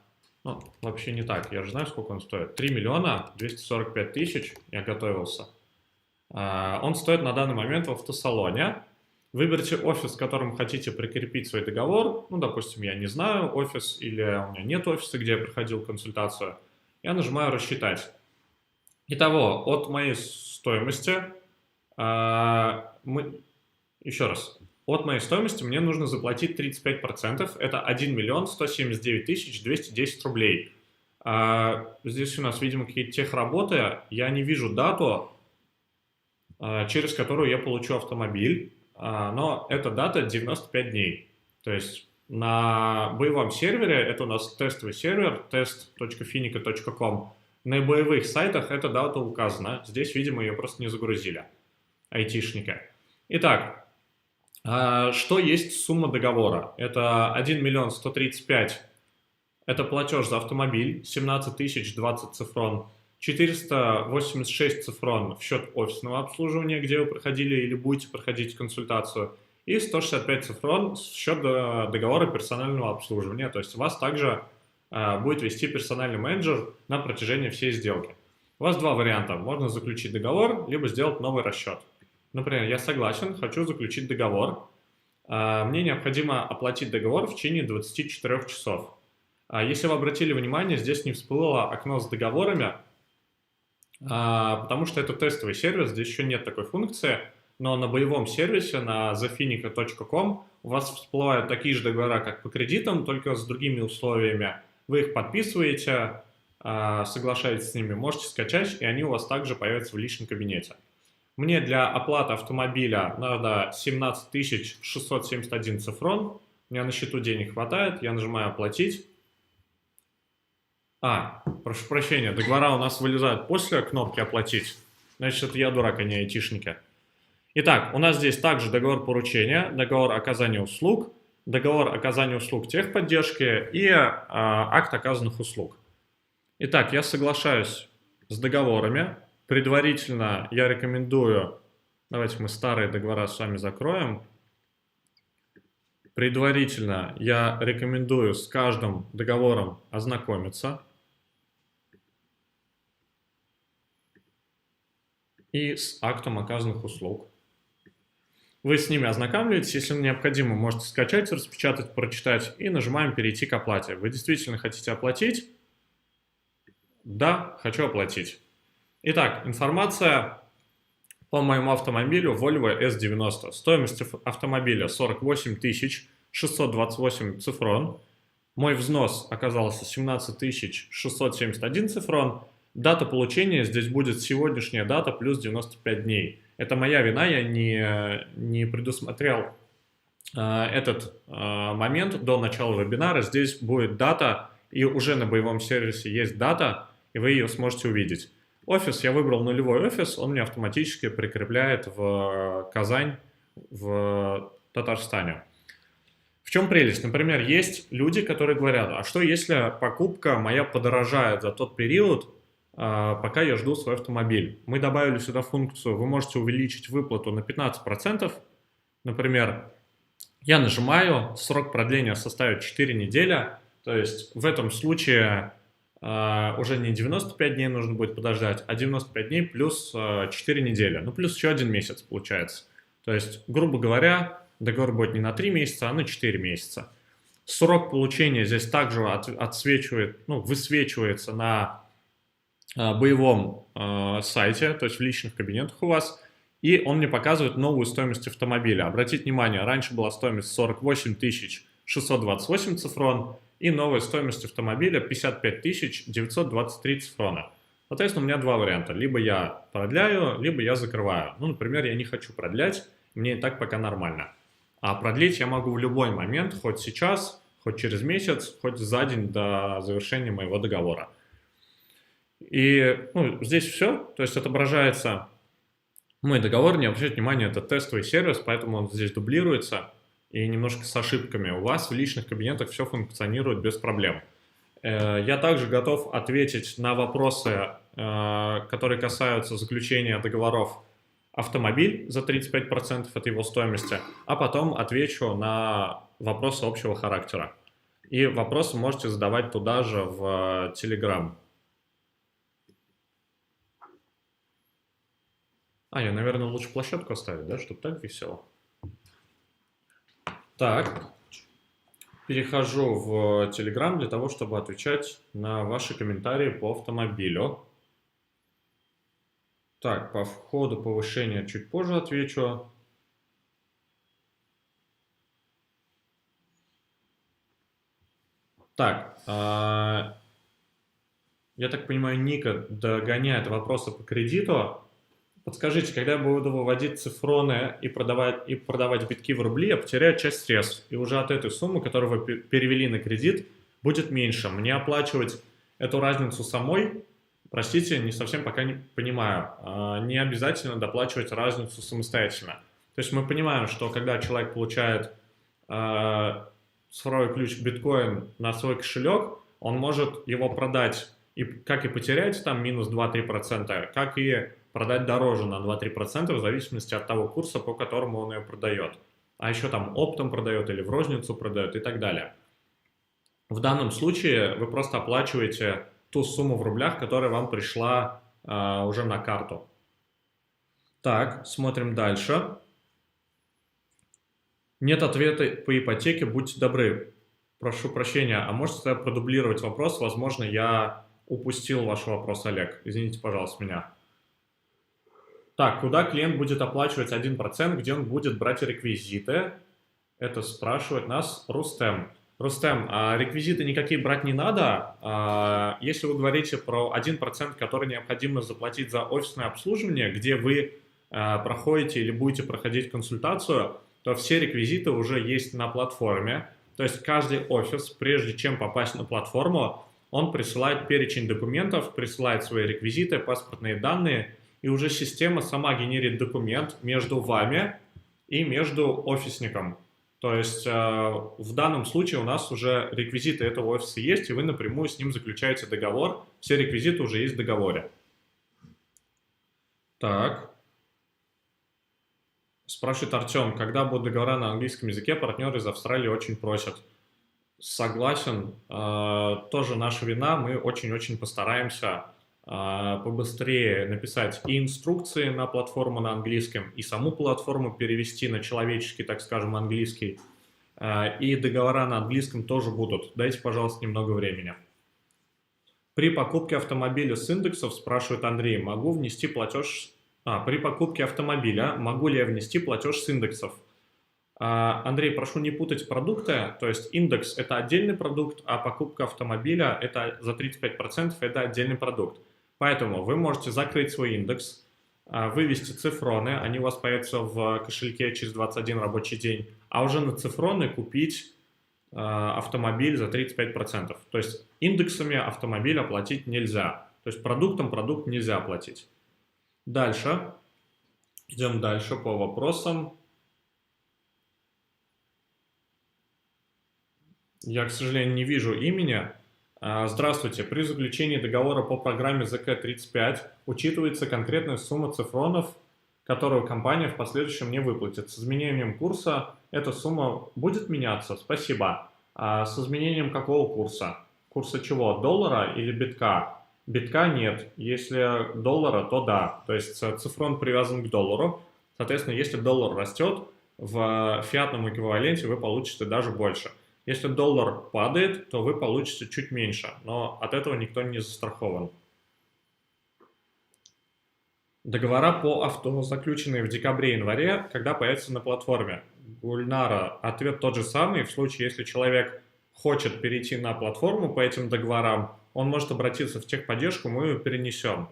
Ну, вообще не так, я же знаю, сколько он стоит. 3 миллиона 245 тысяч, я готовился. Он стоит на данный момент в автосалоне. Выберите офис, к которому хотите прикрепить свой договор. Ну, допустим, я не знаю офис, или у меня нет офиса, где я проходил консультацию. Я нажимаю «Рассчитать». Итого, от моей стоимости, еще раз, от моей стоимости мне нужно заплатить 35%. Это 1 миллион 179 тысяч 210 рублей. Здесь у нас, видимо, какие-то техработы. Я не вижу дату, через которую я получу автомобиль. Но эта дата 95 дней. То есть на боевом сервере, это у нас тестовый сервер, test.finica.com, на боевых сайтах эта дата указана. Здесь, видимо, ее просто не загрузили айтишники. Итак, что есть сумма договора? Это 1 миллион 135, это платеж за автомобиль, 17 тысяч 20 цифрон, 486 цифрон в счет офисного обслуживания, где вы проходили или будете проходить консультацию, и 165 цифрон в счет договора персонального обслуживания. То есть вас также будет вести персональный менеджер на протяжении всей сделки. У вас два варианта. Можно заключить договор, либо сделать новый расчет. Например, я согласен, хочу заключить договор. Мне необходимо оплатить договор в течение 24 часов. Если вы обратили внимание, здесь не всплыло окно с договорами, потому что это тестовый сервис, здесь еще нет такой функции, но на боевом сервисе, на thefinica.com у вас всплывают такие же договора, как по кредитам, только с другими условиями. Вы их подписываете, соглашаетесь с ними, можете скачать, и они у вас также появятся в личном кабинете. Мне для оплаты автомобиля надо 17 671 цифрон, у меня на счету денег хватает, я нажимаю «Оплатить». Прошу прощения, договора у нас вылезают после кнопки «Оплатить». Значит, это я дурак, а не айтишники. Итак, у нас здесь также договор поручения, договор оказания услуг техподдержки и акт оказанных услуг. Итак, я соглашаюсь с договорами. Предварительно я рекомендую, давайте мы старые договора с вами закроем. Предварительно я рекомендую с каждым договором ознакомиться. И с актом оказанных услуг. Вы с ними ознакомливаетесь, если необходимо, можете скачать, распечатать, прочитать и нажимаем «Перейти к оплате». Вы действительно хотите оплатить? Да, хочу оплатить. Итак, информация по моему автомобилю Volvo S90. Стоимость автомобиля 48 628 цифрон. Мой взнос оказался 17 671 цифрон. Дата получения здесь будет сегодняшняя дата плюс 95 дней. Это моя вина, я не предусмотрел этот момент до начала вебинара. Здесь будет дата, и уже на боевом сервисе есть дата, и вы ее сможете увидеть. Офис, я выбрал нулевой офис, он мне автоматически прикрепляет в Казань, в Татарстане. В чем прелесть? Например, есть люди, которые говорят, а что если покупка моя подорожает за тот период, пока я жду свой автомобиль? Мы добавили сюда функцию, вы можете увеличить выплату на 15%. Например, я нажимаю, срок продления составит 4 недели, то есть в этом случае уже не 95 дней нужно будет подождать, а 95 дней плюс 4 недели, ну плюс еще 1 месяц получается. То есть, грубо говоря, договор будет не на 3 месяца, а на 4 месяца. Срок получения здесь также высвечивается на боевом сайте, то есть в личных кабинетах у вас, и он мне показывает новую стоимость автомобиля. Обратите внимание, раньше была стоимость 48 628 цифрон, и новая стоимость автомобиля 55 923 цифрона. Соответственно, у меня два варианта. Либо я продляю, либо я закрываю. Ну, например, я не хочу продлять, мне и так пока нормально. А продлить я могу в любой момент, хоть сейчас, хоть через месяц, хоть за день до завершения моего договора. И здесь все, то есть отображается мой договор, не обращайте внимания, это тестовый сервис, поэтому он здесь дублируется и немножко с ошибками. У вас в личных кабинетах все функционирует без проблем. Я также готов ответить на вопросы, которые касаются заключения договоров автомобиль за 35% от его стоимости, а потом отвечу на вопросы общего характера. И вопросы можете задавать туда же в Telegram. Я, наверное, лучше площадку оставить, да, чтобы так весело. Так, перехожу в Telegram для того, чтобы отвечать на ваши комментарии по автомобилю. Так, по входу повышения чуть позже отвечу. Так, я так понимаю, Ника догоняет вопросы по кредиту. Подскажите, когда я буду выводить цифроны и продавать битки в рубли, я потеряю часть средств. И уже от этой суммы, которую вы перевели на кредит, будет меньше. Мне оплачивать эту разницу самой, простите, не совсем пока не понимаю. Не обязательно доплачивать разницу самостоятельно. То есть мы понимаем, что когда человек получает цифровой ключ биткоин на свой кошелек, он может его продать, и как и потерять там минус 2-3%, как и продать дороже на 2-3% в зависимости от того курса, по которому он ее продает. А еще там оптом продает или в розницу продает и так далее. В данном случае вы просто оплачиваете ту сумму в рублях, которая вам пришла уже на карту. Так, смотрим дальше. Нет ответа по ипотеке, будьте добры. Прошу прощения, а можете тогда продублировать вопрос? Возможно, я упустил ваш вопрос, Олег. Извините, пожалуйста, меня. Так, куда клиент будет оплачивать 1%, где он будет брать реквизиты? Это спрашивает нас Рустем. Рустем, реквизиты никакие брать не надо. Если вы говорите про 1%, который необходимо заплатить за офисное обслуживание, где вы проходите или будете проходить консультацию, то все реквизиты уже есть на платформе. То есть каждый офис, прежде чем попасть на платформу, он присылает перечень документов, присылает свои реквизиты, паспортные данные, и уже система сама генерит документ между вами и между офисником. То есть в данном случае у нас уже реквизиты этого офиса есть, и вы напрямую с ним заключаете договор. Все реквизиты уже есть в договоре. Так. Спрашивает Артем, когда будут договора на английском языке, партнеры из Австралии очень просят. Согласен, тоже наша вина, мы очень-очень постараемся побыстрее написать и инструкции на платформу на английском, и саму платформу перевести на человеческий, так скажем, английский, и договора на английском тоже будут. Дайте, пожалуйста, немного времени. При покупке автомобиля с индексов, спрашивает Андрей, могу внести платеж... при покупке автомобиля могу ли я внести платеж с индексов? Андрей, прошу не путать продукты, то есть индекс – это отдельный продукт, а покупка автомобиля это за 35% это отдельный продукт. Поэтому вы можете закрыть свой индекс, вывести цифроны, они у вас появятся в кошельке через 21 рабочий день, а уже на цифроны купить автомобиль за 35%. То есть индексами автомобиль оплатить нельзя, то есть продуктом продукт нельзя оплатить. Дальше, идем дальше по вопросам. Я, к сожалению, не вижу имени. Здравствуйте. При заключении договора по программе ЗК-35 учитывается конкретная сумма цифронов, которую компания в последующем мне выплатит. С изменением курса эта сумма будет меняться? Спасибо. С изменением какого курса? Курса чего? Доллара или битка? Битка нет. Если доллара, то да. То есть цифрон привязан к доллару. Соответственно, если доллар растет, в фиатном эквиваленте вы получите даже больше. Если доллар падает, то вы получите чуть меньше, но от этого никто не застрахован. Договора по авто, заключенные в декабре-январе, когда появятся на платформе? Гульнара, ответ тот же самый. В случае, если человек хочет перейти на платформу по этим договорам, он может обратиться в техподдержку, мы ее перенесем.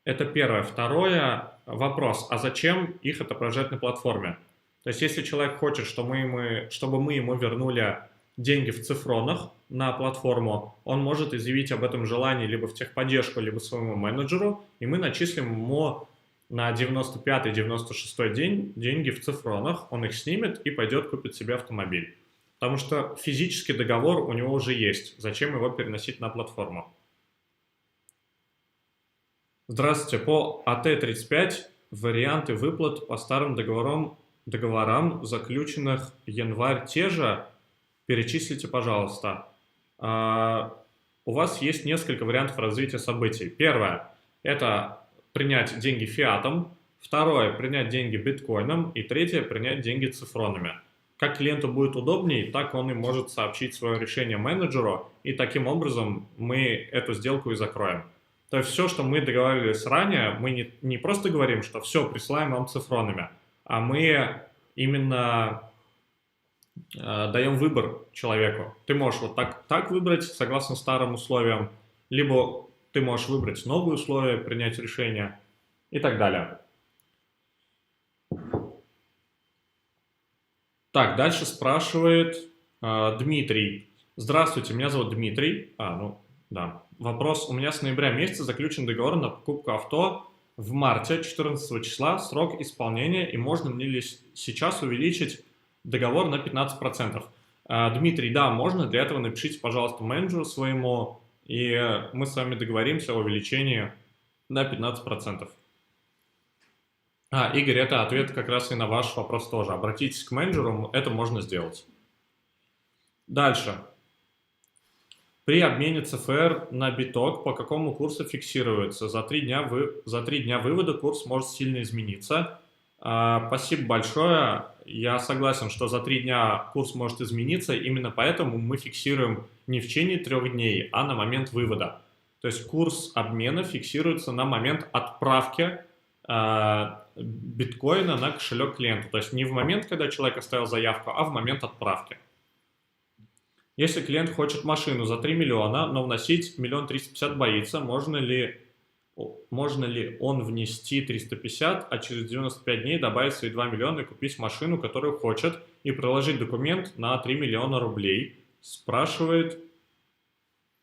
Это первое. Второе, вопрос, а зачем их отображать на платформе? То есть, если человек хочет, чтобы мы ему вернули деньги в цифронах на платформу, он может изъявить об этом желание либо в техподдержку, либо своему менеджеру, и мы начислим ему на 95-96 день деньги в цифронах, он их снимет и пойдет купит себе автомобиль. Потому что физический договор у него уже есть. Зачем его переносить на платформу? Здравствуйте. По АТ-35 варианты выплат по старым договорам, заключенных январь те же, перечислите, пожалуйста. У вас есть несколько вариантов развития событий. Первое – это принять деньги фиатом. Второе – принять деньги биткоином. И третье – принять деньги цифронами. Как клиенту будет удобнее, так он и может сообщить свое решение менеджеру, и таким образом мы эту сделку и закроем. То есть все, что мы договаривались ранее, мы не просто говорим, что все, присылаем вам цифронами, а мы именно даем выбор человеку. Ты можешь вот так выбрать, согласно старым условиям, либо ты можешь выбрать новые условия, принять решение и так далее. Так, дальше спрашивает Дмитрий. Здравствуйте, меня зовут Дмитрий. Да. Вопрос. У меня с ноября месяца заключен договор на покупку авто в марте 14 числа. Срок исполнения, и можно мне ли сейчас увеличить договор на 15%? Дмитрий, да, можно. Для этого напишите, пожалуйста, менеджеру своему, и мы с вами договоримся о увеличении на 15%. Игорь, это ответ как раз и на ваш вопрос тоже. Обратитесь к менеджеру, это можно сделать. Дальше. При обмене ЦФР на биток по какому курсу фиксируется? За 3 дня вывода курс может сильно измениться. Спасибо большое. Я согласен, что за 3 дня курс может измениться. Именно поэтому мы фиксируем не в течение 3 дней, а на момент вывода. То есть курс обмена фиксируется на момент отправки биткоина на кошелек клиента. То есть не в момент, когда человек оставил заявку, а в момент отправки. Если клиент хочет машину за 3 миллиона, но вносить 1 350 000 боится, можно ли он внести 350, а через 95 дней добавить свои 2 миллиона и купить машину, которую хочет, и приложить документ на 3 миллиона рублей? Спрашивает,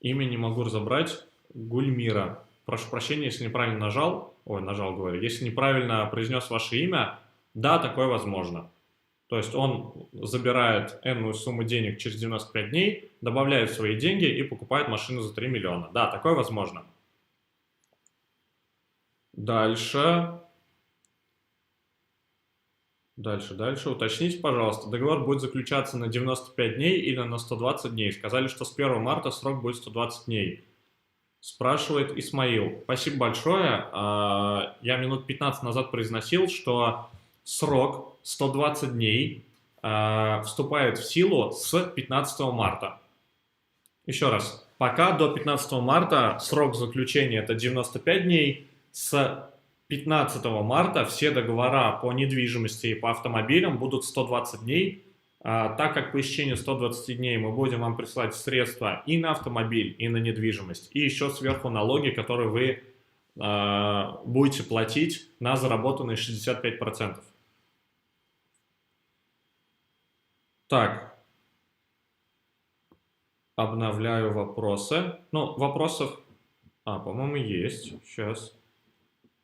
имя не могу разобрать, Гульмира. Прошу прощения, если неправильно нажал, говорю, если неправильно произнес ваше имя, да, такое возможно. То есть он забирает энную сумму денег через 95 дней, добавляет свои деньги и покупает машину за 3 миллиона. Да, такое возможно. Дальше. Уточните, пожалуйста, договор будет заключаться на 95 дней или на 120 дней? Сказали, что с 1 марта срок будет 120 дней. Спрашивает Исмаил. Спасибо большое. Я минут 15 назад произносил, что срок 120 дней вступает в силу с 15 марта. Еще раз. Пока до 15 марта срок заключения это 95 дней. С 15 марта все договора по недвижимости и по автомобилям будут 120 дней. Так как по истечению 120 дней мы будем вам присылать средства и на автомобиль, и на недвижимость, и еще сверху налоги, которые вы будете платить на заработанные 65%. Так, обновляю вопросы. Вопросов, по-моему, есть. Сейчас.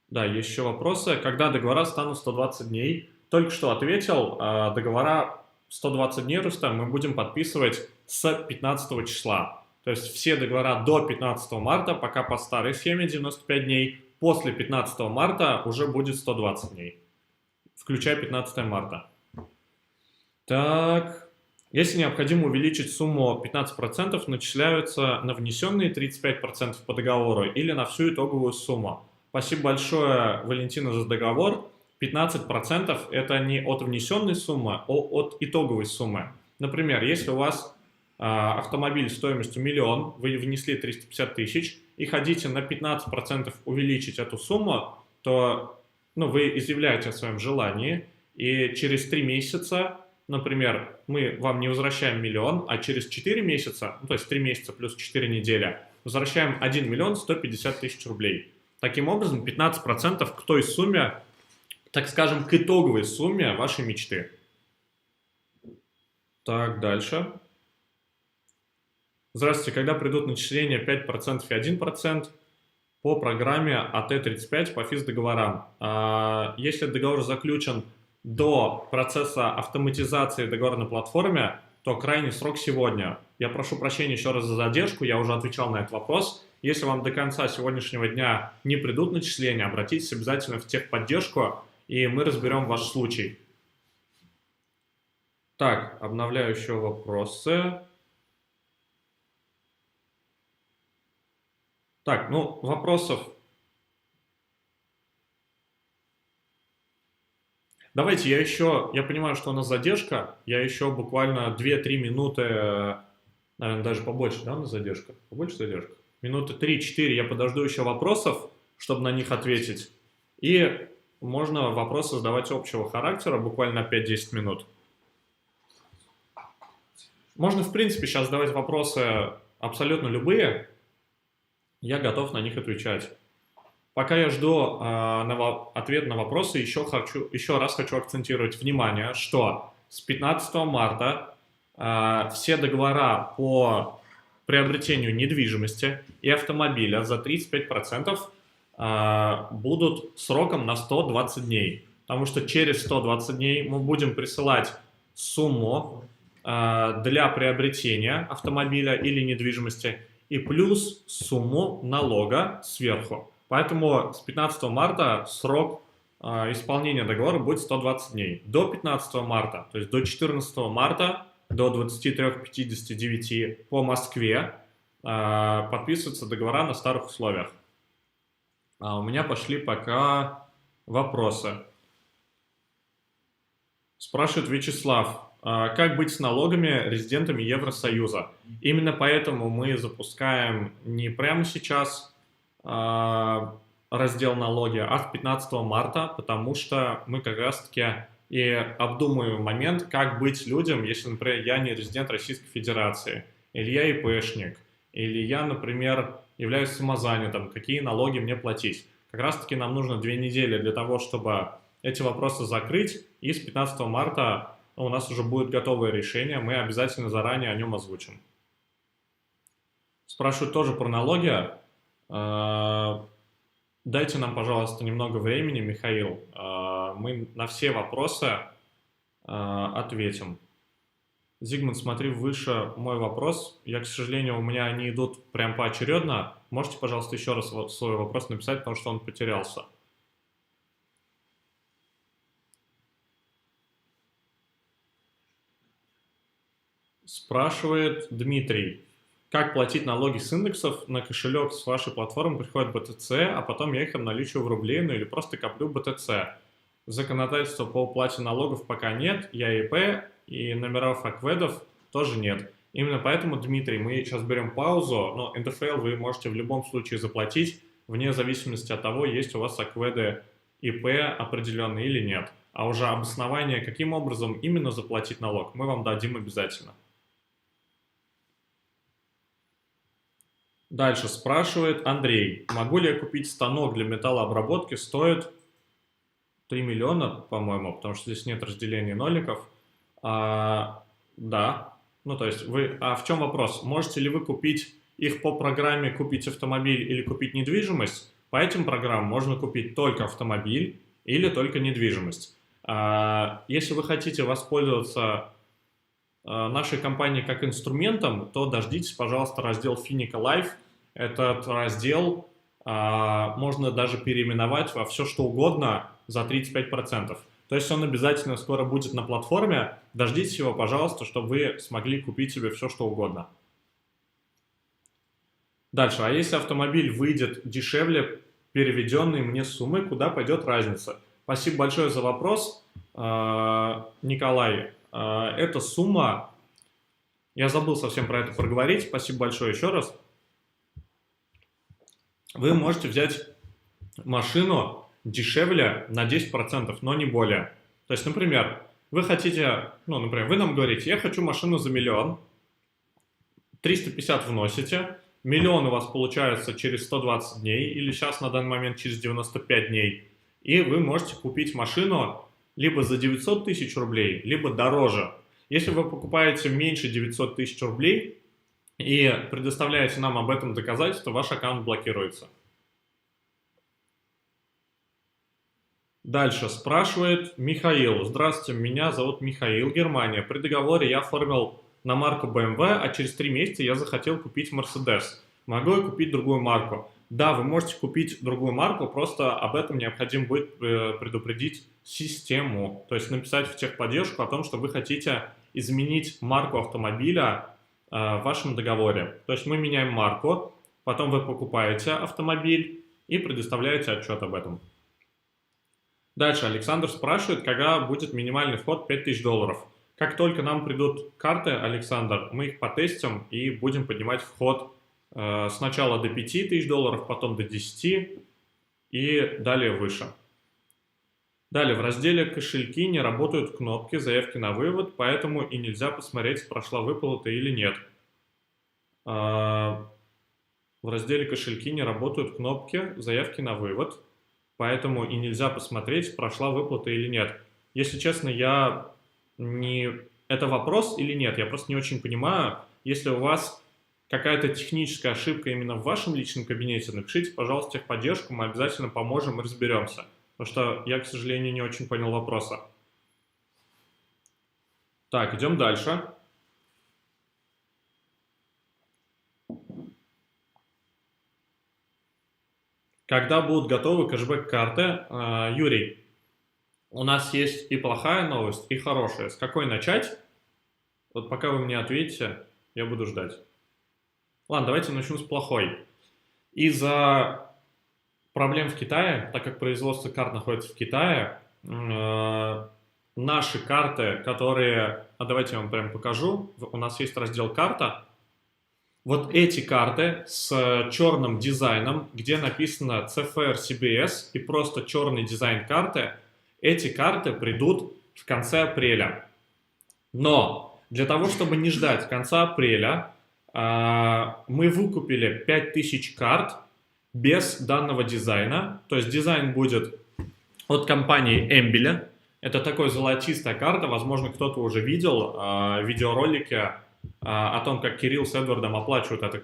Да, есть еще вопросы. Когда договора станут 120 дней? Только что ответил, договора 120 дней, Рустам, мы будем подписывать с 15 числа. То есть все договора до 15 марта, пока по старой схеме 95 дней, после 15 марта уже будет 120 дней, включая 15 марта. Так, если необходимо увеличить сумму 15%, начисляются на внесенные 35% по договору или на всю итоговую сумму. Спасибо большое, Валентина, за договор. 15% это не от внесенной суммы, а от итоговой суммы. Например, если у вас автомобиль стоимостью 1 миллион, вы внесли 350 000 и хотите на 15% увеличить эту сумму, то вы изъявляете о своем желании, и через 3 месяца, например, мы вам не возвращаем 1 миллион, а через 4 месяца, то есть 3 месяца плюс 4 недели, возвращаем 1 миллион 150 тысяч рублей. Таким образом, 15% к той сумме, так скажем, к итоговой сумме вашей мечты. Так, дальше. Здравствуйте, когда придут начисления 5% и 1% по программе АТ-35 по физ-договорам? Если договор заключен до процесса автоматизации договора на платформе, то крайний срок сегодня. Я прошу прощения еще раз за задержку, я уже отвечал на этот вопрос. Если вам до конца сегодняшнего дня не придут начисления, обратитесь обязательно в техподдержку, и мы разберем ваш случай. Так, обновляю еще вопросы. Так, вопросов. Давайте я понимаю, что у нас задержка, я еще буквально 2-3 минуты, наверное, даже побольше, да, у нас задержка? Побольше задержка? Минуты 3-4 я подожду еще вопросов, чтобы на них ответить. И можно вопросы задавать общего характера, буквально на 5-10 минут. Можно, в принципе, сейчас задавать вопросы абсолютно любые. Я готов на них отвечать. Пока я жду ответ на вопросы, еще раз хочу акцентировать внимание, что с 15 марта все договора по приобретению недвижимости и автомобиля за 35% будут сроком на 120 дней. Потому что через 120 дней мы будем присылать сумму для приобретения автомобиля или недвижимости и плюс сумму налога сверху. Поэтому с 15 марта срок исполнения договора будет 120 дней. До 15 марта, то есть до 14 марта, до 23:59 по Москве подписываются договора на старых условиях. У меня пошли пока вопросы. Спрашивает Вячеслав, как быть с налогами резидентами Евросоюза? Именно поэтому мы запускаем не прямо сейчас раздел налоги, а с 15 марта, потому что мы как раз-таки и обдумываем момент, как быть людям, если, например, я не резидент Российской Федерации, или я ИПшник, или я, например, являюсь самозанятым, какие налоги мне платить. Как раз-таки нам нужно 2 недели для того, чтобы эти вопросы закрыть, и с 15 марта у нас уже будет готовое решение, мы обязательно заранее о нем озвучим. Спрашивают тоже про налоги. Дайте нам, пожалуйста, немного времени, Михаил. Мы на все вопросы ответим. Зигмунд, смотри выше мой вопрос. К сожалению, у меня они идут прям поочередно. Можете, пожалуйста, еще раз свой вопрос написать, потому что он потерялся. Спрашивает Дмитрий. Как платить налоги с индексов? На кошелек с вашей платформы приходит BTC, а потом я их обналичиваю в рубли, или просто коплю BTC. Законодательства по уплате налогов пока нет, я ИП, и номеров акведов тоже нет. Именно поэтому, Дмитрий, мы сейчас берем паузу, но НДФЛ вы можете в любом случае заплатить, вне зависимости от того, есть у вас акведы ИП определенные или нет. А уже обоснование, каким образом именно заплатить налог, мы вам дадим обязательно. Дальше спрашивает Андрей. Могу ли я купить станок для металлообработки? Стоит 3 миллиона, по-моему, потому что здесь нет разделения ноликов. Да. То есть в чем вопрос? Можете ли вы купить их по программе «Купить автомобиль» или «Купить недвижимость»? По этим программам можно купить только автомобиль или только недвижимость. Если вы хотите воспользоваться нашей компании как инструментом, то дождитесь, пожалуйста, раздел Finica Life. Этот раздел можно даже переименовать во все что угодно за 35%. То есть он обязательно скоро будет на платформе. Дождитесь его, пожалуйста, чтобы вы смогли купить себе все что угодно. Дальше. А если автомобиль выйдет дешевле переведенной мне суммы, куда пойдет разница? Спасибо большое за вопрос, Николай. Эта сумма, я забыл совсем про это проговорить, спасибо большое еще раз. Вы можете взять машину дешевле на 10%, но не более. То есть, например, вы хотите, ну, например, вы нам говорите, я хочу машину за 1 000 000, 350 вносите, 1 000 000 у вас получается через 120 дней, или сейчас на данный момент через 95 дней, и вы можете купить машину либо за 900 000 рублей, либо дороже. Если вы покупаете меньше 900 000 рублей и предоставляете нам об этом доказательство, ваш аккаунт блокируется. Дальше спрашивает Михаил. Здравствуйте, меня зовут Михаил, Германия. При договоре я оформил на марку BMW, а через 3 месяца я захотел купить Mercedes. Могу я купить другую марку? Да, вы можете купить другую марку, просто об этом необходимо будет предупредить систему. То есть написать в техподдержку о том, что вы хотите изменить марку автомобиля в вашем договоре. То есть мы меняем марку, потом вы покупаете автомобиль и предоставляете отчет об этом. Дальше Александр спрашивает, когда будет минимальный вход $5000. Как только нам придут карты, Александр, мы их потестим и будем поднимать вход сначала до $5000, потом до 10 и далее выше. Далее в разделе «Кошельки» не работают кнопки заявки на вывод, поэтому и нельзя посмотреть, прошла выплата или нет. В разделе «Кошельки» не работают кнопки заявки на вывод, поэтому и нельзя посмотреть, прошла выплата или нет. Если честно, это вопрос или нет, я просто не очень понимаю. Если у вас какая-то техническая ошибка именно в вашем личном кабинете, напишите, пожалуйста, в техподдержку, мы обязательно поможем и разберемся. Потому что я, к сожалению, не очень понял вопроса. Так, идем дальше. Когда будут готовы кэшбэк-карты? Юрий, у нас есть и плохая новость, и хорошая. С какой начать? Вот пока вы мне ответите, я буду ждать. Ладно, давайте начну с плохой. Из-за проблем в Китае, так как производство карт находится в Китае, наши карты, которые... давайте я вам прям покажу. У нас есть раздел «Карта». Вот эти карты с черным дизайном, где написано CFR CBS и просто черный дизайн карты, эти карты придут в конце апреля. Но для того, чтобы не ждать конца апреля, мы выкупили 5000 карт без данного дизайна. То есть дизайн будет от компании Эмбеля. Это такой золотистая карта. Возможно, кто-то уже видел видеоролики о том, как Кирилл с Эдвардом оплачивают этой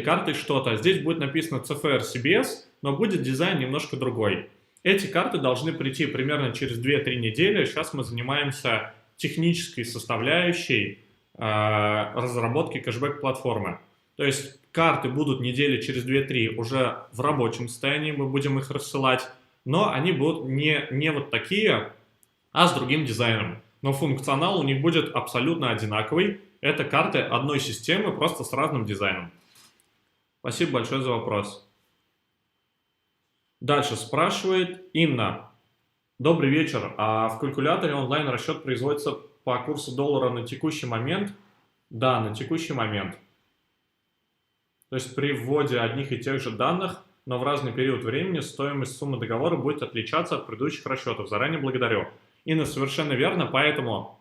картой что-то. Здесь будет написано CFR CBS, но будет дизайн немножко другой. Эти карты должны прийти примерно через 2-3 недели. Сейчас мы занимаемся технической составляющей разработки кэшбэк-платформы. То есть карты будут недели через 2-3 уже в рабочем состоянии, мы будем их рассылать, но они будут не вот такие, а с другим дизайном. Но функционал у них будет абсолютно одинаковый. Это карты одной системы, просто с разным дизайном. Спасибо большое за вопрос. Дальше спрашивает Инна. Добрый вечер. А в калькуляторе онлайн расчет производится по курсу доллара на текущий момент? Да, на текущий момент. То есть при вводе одних и тех же данных, но в разный период времени стоимость суммы договора будет отличаться от предыдущих расчетов. Заранее благодарю. Инна, совершенно верно, поэтому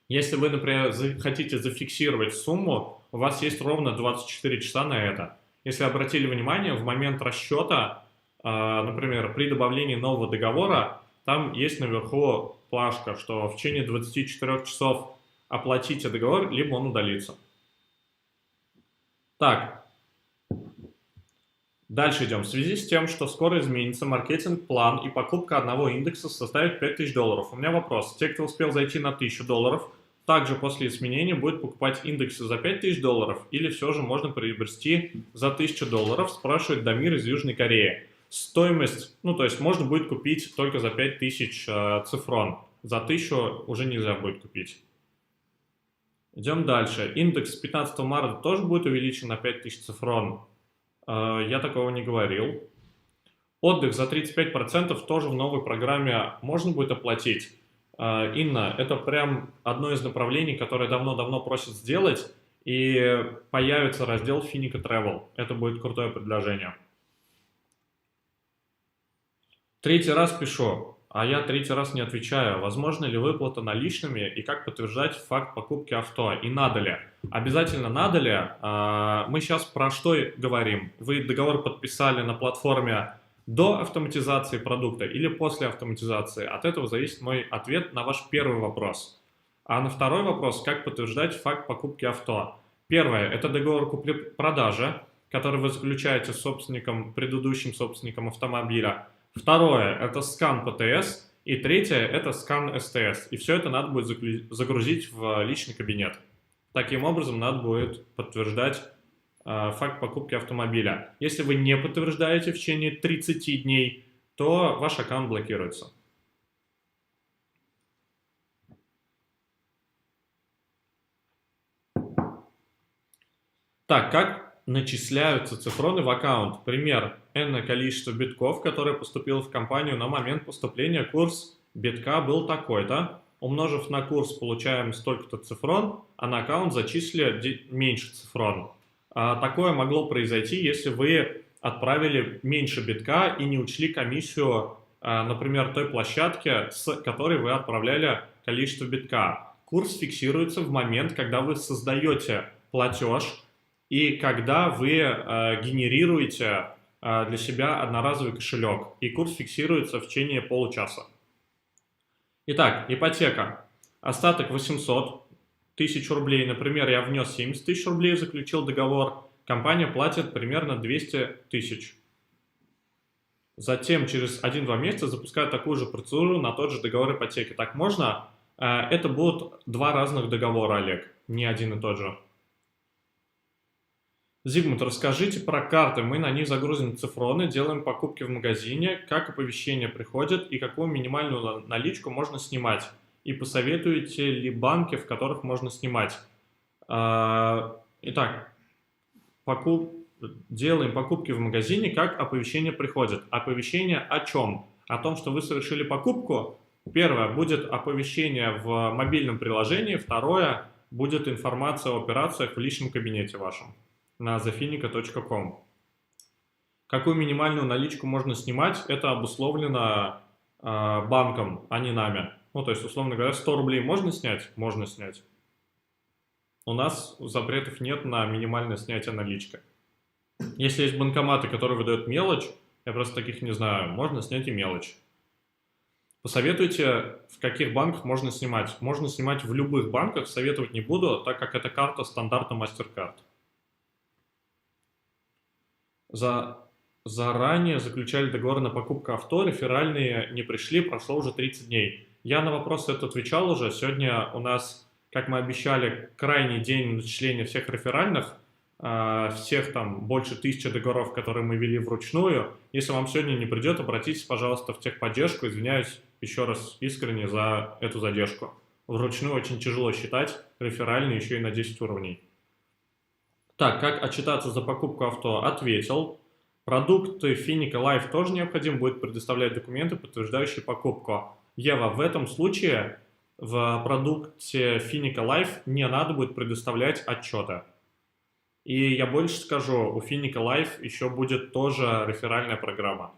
если вы, например, хотите зафиксировать сумму, у вас есть ровно 24 часа на это. Если обратили внимание, в момент расчета, например, при добавлении нового договора, там есть наверху плашка, что в течение 24 часов оплатите договор, либо он удалится. Так. Дальше идем. В связи с тем, что скоро изменится маркетинг-план и покупка одного индекса составит $5000. У меня вопрос. Те, кто успел зайти на $1000, также после изменения будет покупать индексы за $5000 или все же можно приобрести за $1000, спрашивает Дамир из Южной Кореи. Стоимость, то есть можно будет купить только за 5000 цифрон. За 1000 уже нельзя будет купить. Идем дальше. Индекс с 15 марта тоже будет увеличен на 5000 цифрон. Я такого не говорил. Отдых за 35% тоже в новой программе можно будет оплатить. Инна, это прям одно из направлений, которое давно-давно просят сделать, и появится раздел Finica Travel. Это будет крутое предложение. Третий раз пишу, а я третий раз не отвечаю. Возможно ли выплата наличными и как подтверждать факт покупки авто? И надо ли? Обязательно надо ли? Мы сейчас про что говорим? Вы договор подписали на платформе до автоматизации продукта или после автоматизации? От этого зависит мой ответ на ваш первый вопрос. А на второй вопрос, как подтверждать факт покупки авто? Первое, это договор купли-продажи, который вы заключаете с собственником, предыдущим собственником автомобиля. Второе, это скан ПТС. И третье, это скан СТС. И все это надо будет загрузить в личный кабинет. Таким образом, надо будет подтверждать факт покупки автомобиля. Если вы не подтверждаете в течение 30 дней, то ваш аккаунт блокируется. Так, как начисляются цифроны в аккаунт? Пример. Энное количество битков, которое поступило в компанию на момент поступления, курс битка был такой-то. Умножив на курс, получаем столько-то цифрон, а на аккаунт зачислили меньше цифрон. Такое могло произойти, если вы отправили меньше битка и не учли комиссию, например, той площадки, с которой вы отправляли количество битка. Курс фиксируется в момент, когда вы создаете платеж и когда вы генерируете для себя одноразовый кошелек. И курс фиксируется в течение получаса. Итак, ипотека. Остаток 800 тысяч рублей. Например, я внес 70 тысяч рублей, заключил договор. Компания платит примерно 200 тысяч. Затем через 1-2 месяца запускают такую же процедуру на тот же договор ипотеки. Так можно? Это будут два разных договора, Олег, не один и тот же. Зигмунд, расскажите про карты. Мы на них загрузим цифроны, делаем покупки в магазине, как оповещения приходят и какую минимальную наличку можно снимать. И посоветуете ли банки, в которых можно снимать? Итак, делаем покупки в магазине, как оповещения приходят. Оповещение о чем? О том, что вы совершили покупку. Первое, будет оповещение в мобильном приложении. Второе, будет информация о операциях в личном кабинете вашем на thefinica.com. Какую минимальную наличку можно снимать, это обусловлено банком, а не нами. Ну, то есть, условно говоря, 100 рублей можно снять? Можно снять. У нас запретов нет на минимальное снятие налички. Если есть банкоматы, которые выдают мелочь, я просто таких не знаю, можно снять и мелочь. Посоветуйте, в каких банках можно снимать. Можно снимать в любых банках, советовать не буду, так как это карта стандарта MasterCard. Заранее заключали договор на покупку авто, реферальные не пришли, прошло уже 30 дней. Я на вопрос этот отвечал уже. Сегодня у нас, как мы обещали, крайний день начисления всех реферальных, всех там больше 1000 договоров, которые мы вели вручную. Если вам сегодня не придет, обратитесь, пожалуйста, в техподдержку. Извиняюсь еще раз искренне за эту задержку. Вручную очень тяжело считать, реферальные еще и на 10 уровней. Так, как отчитаться за покупку авто? Ответил. Продукты Finica Life тоже необходимо будет предоставлять документы, подтверждающие покупку. Ева, в этом случае в продукте Finica Life не надо будет предоставлять отчеты. И я больше скажу, у Finica Life еще будет тоже реферальная программа.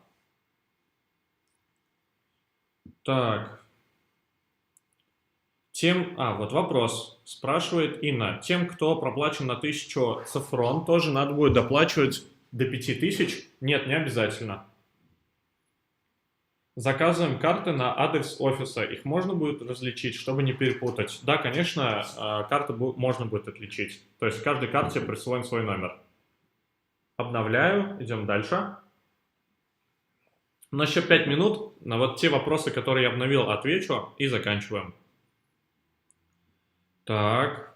Так. Вот вопрос. Спрашивает Инна. Тем, кто проплачен на 1000 цифрон, тоже надо будет доплачивать до 5000? Нет, не обязательно. Заказываем карты на адрес офиса. Их можно будет различить, чтобы не перепутать. Да, конечно, карты можно будет отличить. То есть каждой карте присвоен свой номер. Обновляю. Идем дальше. У нас еще 5 минут. На вот те вопросы, которые я обновил, отвечу и заканчиваем. Так.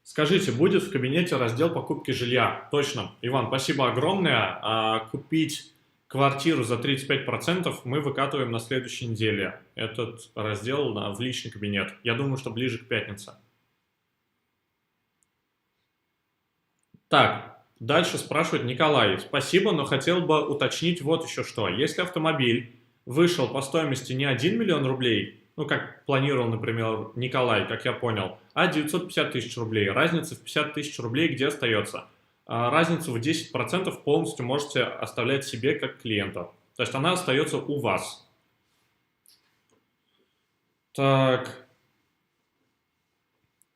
Скажите, будет в кабинете раздел покупки жилья? Точно. Иван, спасибо огромное. Купить квартиру за 35% мы выкатываем на следующей неделе. Этот раздел в личный кабинет. Я думаю, что ближе к пятнице. Так, дальше спрашивает Николай. Спасибо, но хотел бы уточнить вот еще что. Если автомобиль вышел по стоимости не 1 миллион рублей, ну, как планировал, например, Николай, как я понял, а 950 тысяч рублей. Разница в 50 тысяч рублей где остается? разницу в 10% полностью можете оставлять себе как клиента. То есть она остается у вас. Так.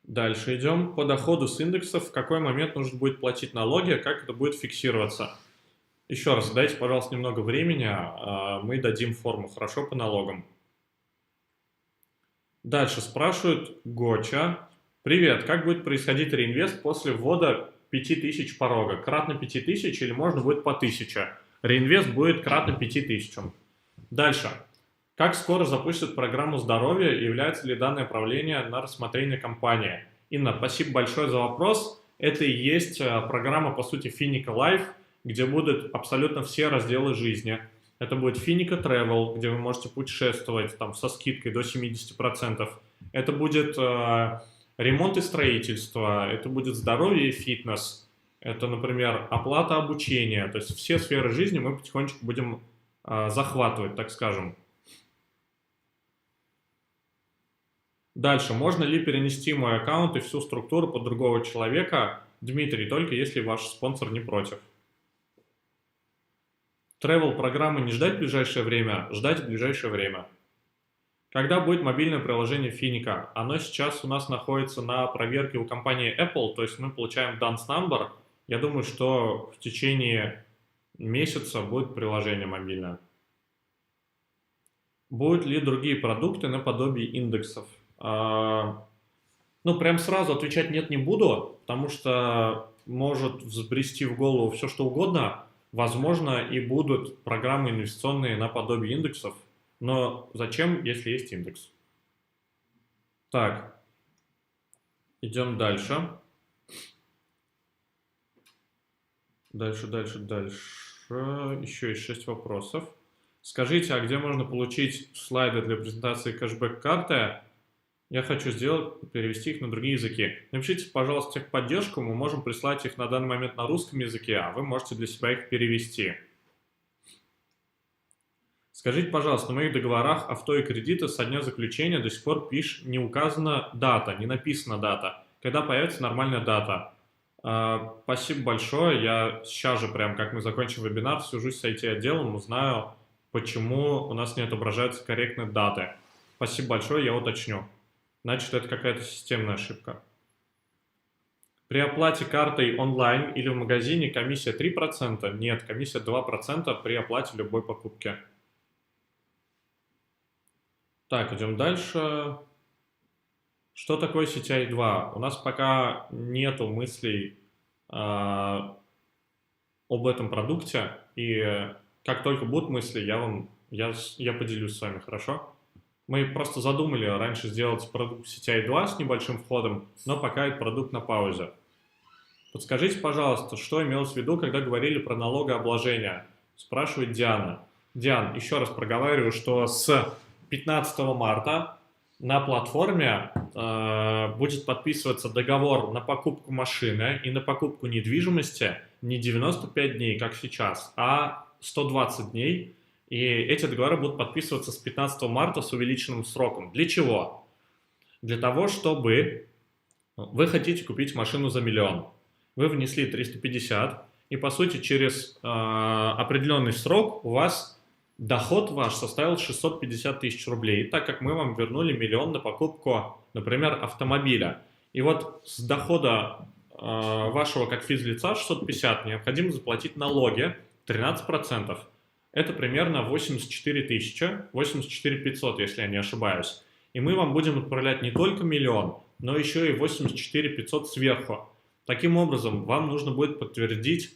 Дальше идем. По доходу с индексов в какой момент нужно будет платить налоги, как это будет фиксироваться? Еще раз, дайте, пожалуйста, немного времени, мы дадим форму, хорошо, по налогам. Дальше спрашивают Гоча. Привет, как будет происходить реинвест после ввода 5000 порога? Кратно 5000 или можно будет по 1000? Реинвест будет кратно 5000. Дальше. Как скоро запустят программу здоровья и является ли данное направление на рассмотрение компании? Инна, спасибо большое за вопрос. Это и есть программа, по сути, Finica Life, где будут абсолютно все разделы жизни. Это будет Finica Travel, где вы можете путешествовать там, со скидкой до 70%. Это будет ремонт и строительство, это будет здоровье и фитнес. Это, например, оплата обучения. То есть все сферы жизни мы потихонечку будем захватывать, так скажем. Дальше. Можно ли перенести мой аккаунт и всю структуру под другого человека? Дмитрий, только если ваш спонсор не против. Travel программы не ждать в ближайшее время, ждать в ближайшее время. Когда будет мобильное приложение Finica? Оно сейчас у нас находится на проверке у компании Apple, то есть мы получаем dance number. Я думаю, что в течение месяца будет приложение мобильное. Будут ли другие продукты наподобие индексов? Ну, прям сразу отвечать нет, не буду, потому что может взбрести в голову все, что угодно. Возможно, и будут программы инвестиционные наподобие индексов. Но зачем, если есть индекс? Так, идем дальше. Дальше. Еще есть 6 вопросов. Скажите, а где можно получить слайды для презентации кэшбэк-карты? Я хочу перевести их на другие языки. Напишите, пожалуйста, в техподдержку, мы можем прислать их на данный момент на русском языке, а вы можете для себя их перевести. Скажите, пожалуйста, на моих договорах авто и кредита со дня заключения до сих пор не указана дата, не написана дата. Когда появится нормальная дата? Спасибо большое. Я сейчас же, прям как мы закончим вебинар, свяжусь с IT-отделом, узнаю, почему у нас не отображаются корректные даты. Спасибо большое, я уточню. Значит, это какая-то системная ошибка. При оплате картой онлайн или в магазине комиссия 3%? Нет, комиссия 2% при оплате любой покупки. Так, идем дальше. Что такое CTI 2? У нас пока нету мыслей об этом продукте, и как только будут мысли, я поделюсь с вами, хорошо? Мы просто задумали раньше сделать продукт CTI 2 с небольшим входом, но пока этот продукт на паузе. Подскажите, пожалуйста, что имелось в виду, когда говорили про налогообложение? Спрашивает Диана. Диан, еще раз проговариваю, что с 15 марта на платформе будет подписываться договор на покупку машины и на покупку недвижимости не 95 дней, как сейчас, а 120 дней. И эти договоры будут подписываться с 15 марта с увеличенным сроком. Для чего? Для того, чтобы вы хотите купить машину за 1 000 000. Вы внесли 350, и по сути через определенный срок у вас доход ваш составил 650 тысяч рублей, так как мы вам вернули 1 000 000 на покупку, например, автомобиля. И вот с дохода вашего как физлица 650 необходимо заплатить налоги 13%. Это примерно 84 тысячи, 84 500, если я не ошибаюсь. И мы вам будем отправлять не только 1 000 000, но еще и 84 500 сверху. Таким образом, вам нужно будет подтвердить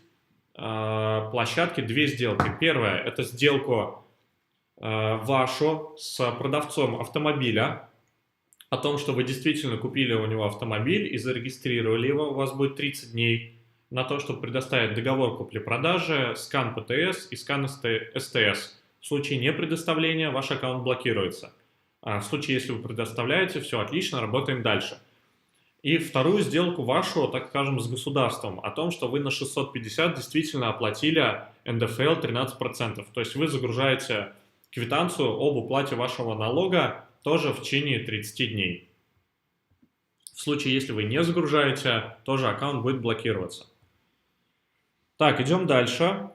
площадке 2 сделки. Первая – это сделку вашу с продавцом автомобиля, о том, что вы действительно купили у него автомобиль и зарегистрировали его, у вас будет 30 дней на то, чтобы предоставить договор купли-продажи, скан ПТС и скан СТС. В случае непредоставления ваш аккаунт блокируется. А в случае, если вы предоставляете, все отлично, работаем дальше. И вторую сделку вашу, так скажем, с государством, о том, что вы на 650 действительно оплатили НДФЛ 13%. То есть вы загружаете квитанцию об уплате вашего налога тоже в течение 30 дней. В случае, если вы не загружаете, тоже аккаунт будет блокироваться. Так, идем дальше.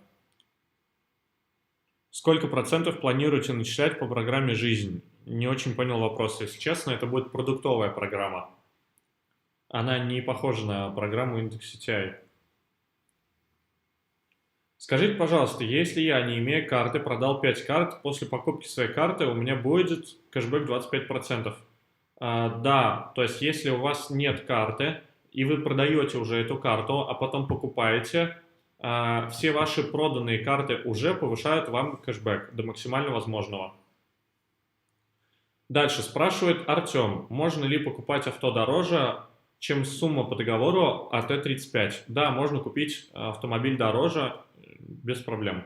Сколько процентов планируете начислять по программе «Жизнь»? Не очень понял вопрос, если честно. Это будет продуктовая программа. Она не похожа на программу индекс CTI. Скажите, пожалуйста, если я, не имея карты, продал 5 карт, после покупки своей карты у меня будет кэшбэк 25%? Да, то есть если у вас нет карты, и вы продаете уже эту карту, а потом покупаете, все ваши проданные карты уже повышают вам кэшбэк до максимально возможного. Дальше спрашивает Артем, можно ли покупать авто дороже, чем сумма по договору АТ-35? Да, можно купить автомобиль дороже, без проблем.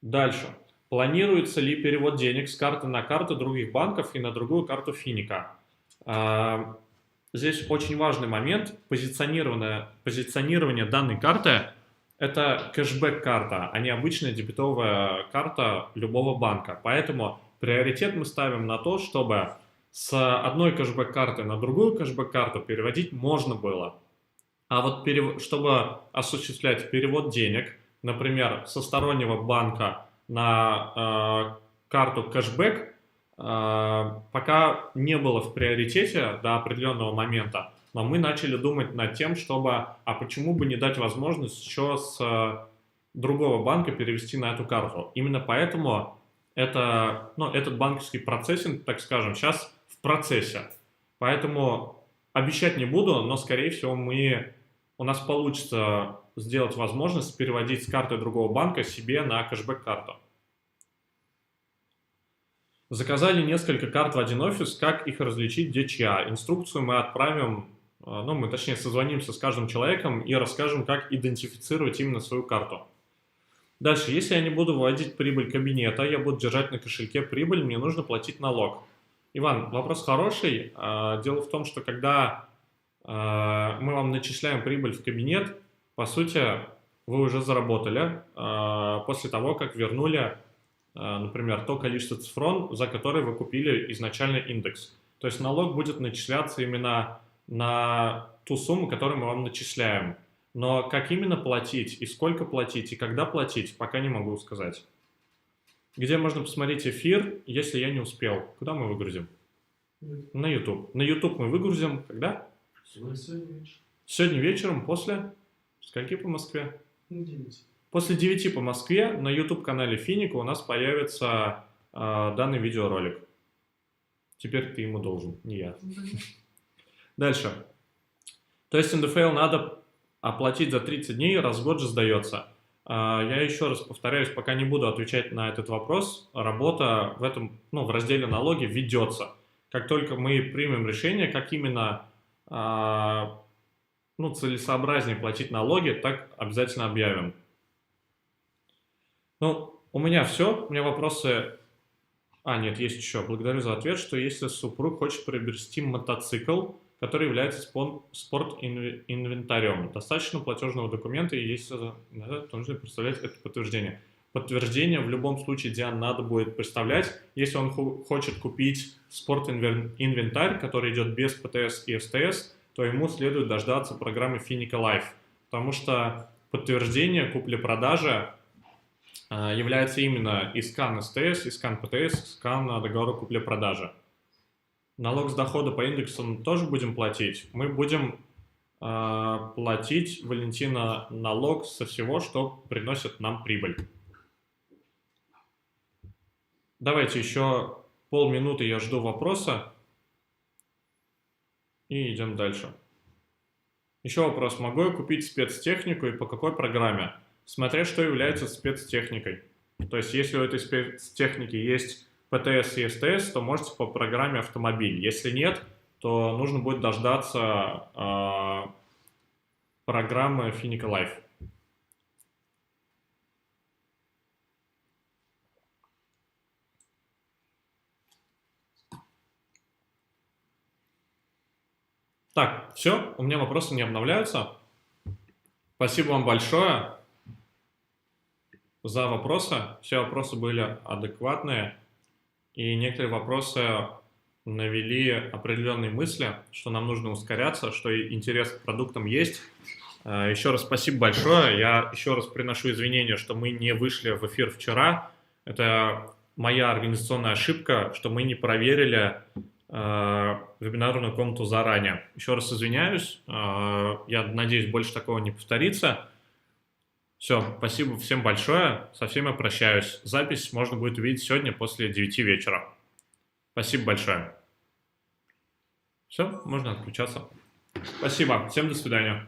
Дальше. Планируется ли перевод денег с карты на карту других банков и на другую карту Финика? Здесь очень важный момент. Позиционирование данной карты – это кэшбэк-карта, а не обычная дебетовая карта любого банка. Поэтому приоритет мы ставим на то, чтобы с одной кэшбэк-карты на другую кэшбэк-карту переводить можно было. А вот чтобы осуществлять перевод денег, например, со стороннего банка на карту кэшбэк, пока не было в приоритете до определенного момента, но мы начали думать над тем, чтобы, а почему бы не дать возможность еще с другого банка перевести на эту карту. Именно поэтому этот банковский процессинг, так скажем, сейчас в процессе. Поэтому обещать не буду, но, скорее всего, у нас получится сделать возможность переводить с карты другого банка себе на кэшбэк-карту. Заказали несколько карт в один офис, как их различить, где чья. Инструкцию мы отправим, мы точнее созвонимся с каждым человеком и расскажем, как идентифицировать именно свою карту. Дальше, если я не буду выводить прибыль кабинета, я буду держать на кошельке прибыль, мне нужно платить налог. Иван, вопрос хороший. Дело в том, что когда мы вам начисляем прибыль в кабинет, по сути, вы уже заработали после того, как вернули, например, то количество цифрон, за которые вы купили изначально индекс. То есть налог будет начисляться именно на ту сумму, которую мы вам начисляем. Но как именно платить, и сколько платить, и когда платить, пока не могу сказать. Где можно посмотреть эфир, если я не успел? Куда мы выгрузим? На YouTube. На YouTube мы выгрузим когда? Сегодня вечером. Сегодня вечером после скольки по Москве? 9. После 9 по Москве на YouTube-канале Финика у нас появится данный видеоролик. Теперь ты ему должен, не я. Дальше. То есть НДФЛ надо оплатить за 30 дней, раз в год же сдается. Я еще раз повторяюсь, пока не буду отвечать на этот вопрос. Работа в разделе налоги ведется. Как только мы примем решение, как именно целесообразнее платить налоги, так обязательно объявим. У меня все. У меня вопросы... Нет, есть еще. Благодарю за ответ, что если супруг хочет приобрести мотоцикл, который является спорт-инвентарем, достаточно платежного документа, и если нужно представлять это подтверждение. Подтверждение в любом случае, Диан, надо будет представлять. Если он хочет купить спорт-инвентарь, который идет без ПТС и СТС, то ему следует дождаться программы Finica Life, потому что подтверждение купли-продажи является именно и скан СТС, и скан ПТС, и скан договора купли-продажи. Налог с дохода по индексам тоже будем платить. Мы будем платить, Валентина, налог со всего, что приносит нам прибыль. Давайте еще полминуты я жду вопроса. И идем дальше. Еще вопрос. Могу я купить спецтехнику и по какой программе? Смотря что является спецтехникой. То есть, если у этой спецтехники есть ПТС и СТС, то можете по программе автомобиль. Если нет, то нужно будет дождаться программы Finica Life. Так, все, у меня вопросы не обновляются. Спасибо вам большое за вопросы. Все вопросы были адекватные, и некоторые вопросы навели определенные мысли, что нам нужно ускоряться, что интерес к продуктам есть. Еще раз спасибо большое. Я еще раз приношу извинения, что мы не вышли в эфир вчера. Это моя организационная ошибка, что мы не проверили вебинарную комнату заранее. Еще раз извиняюсь. Я надеюсь, больше такого не повторится. Все, спасибо всем большое. Со всеми прощаюсь. Запись можно будет увидеть сегодня после 9 вечера. Спасибо большое. Все, можно отключаться. Спасибо. Всем до свидания.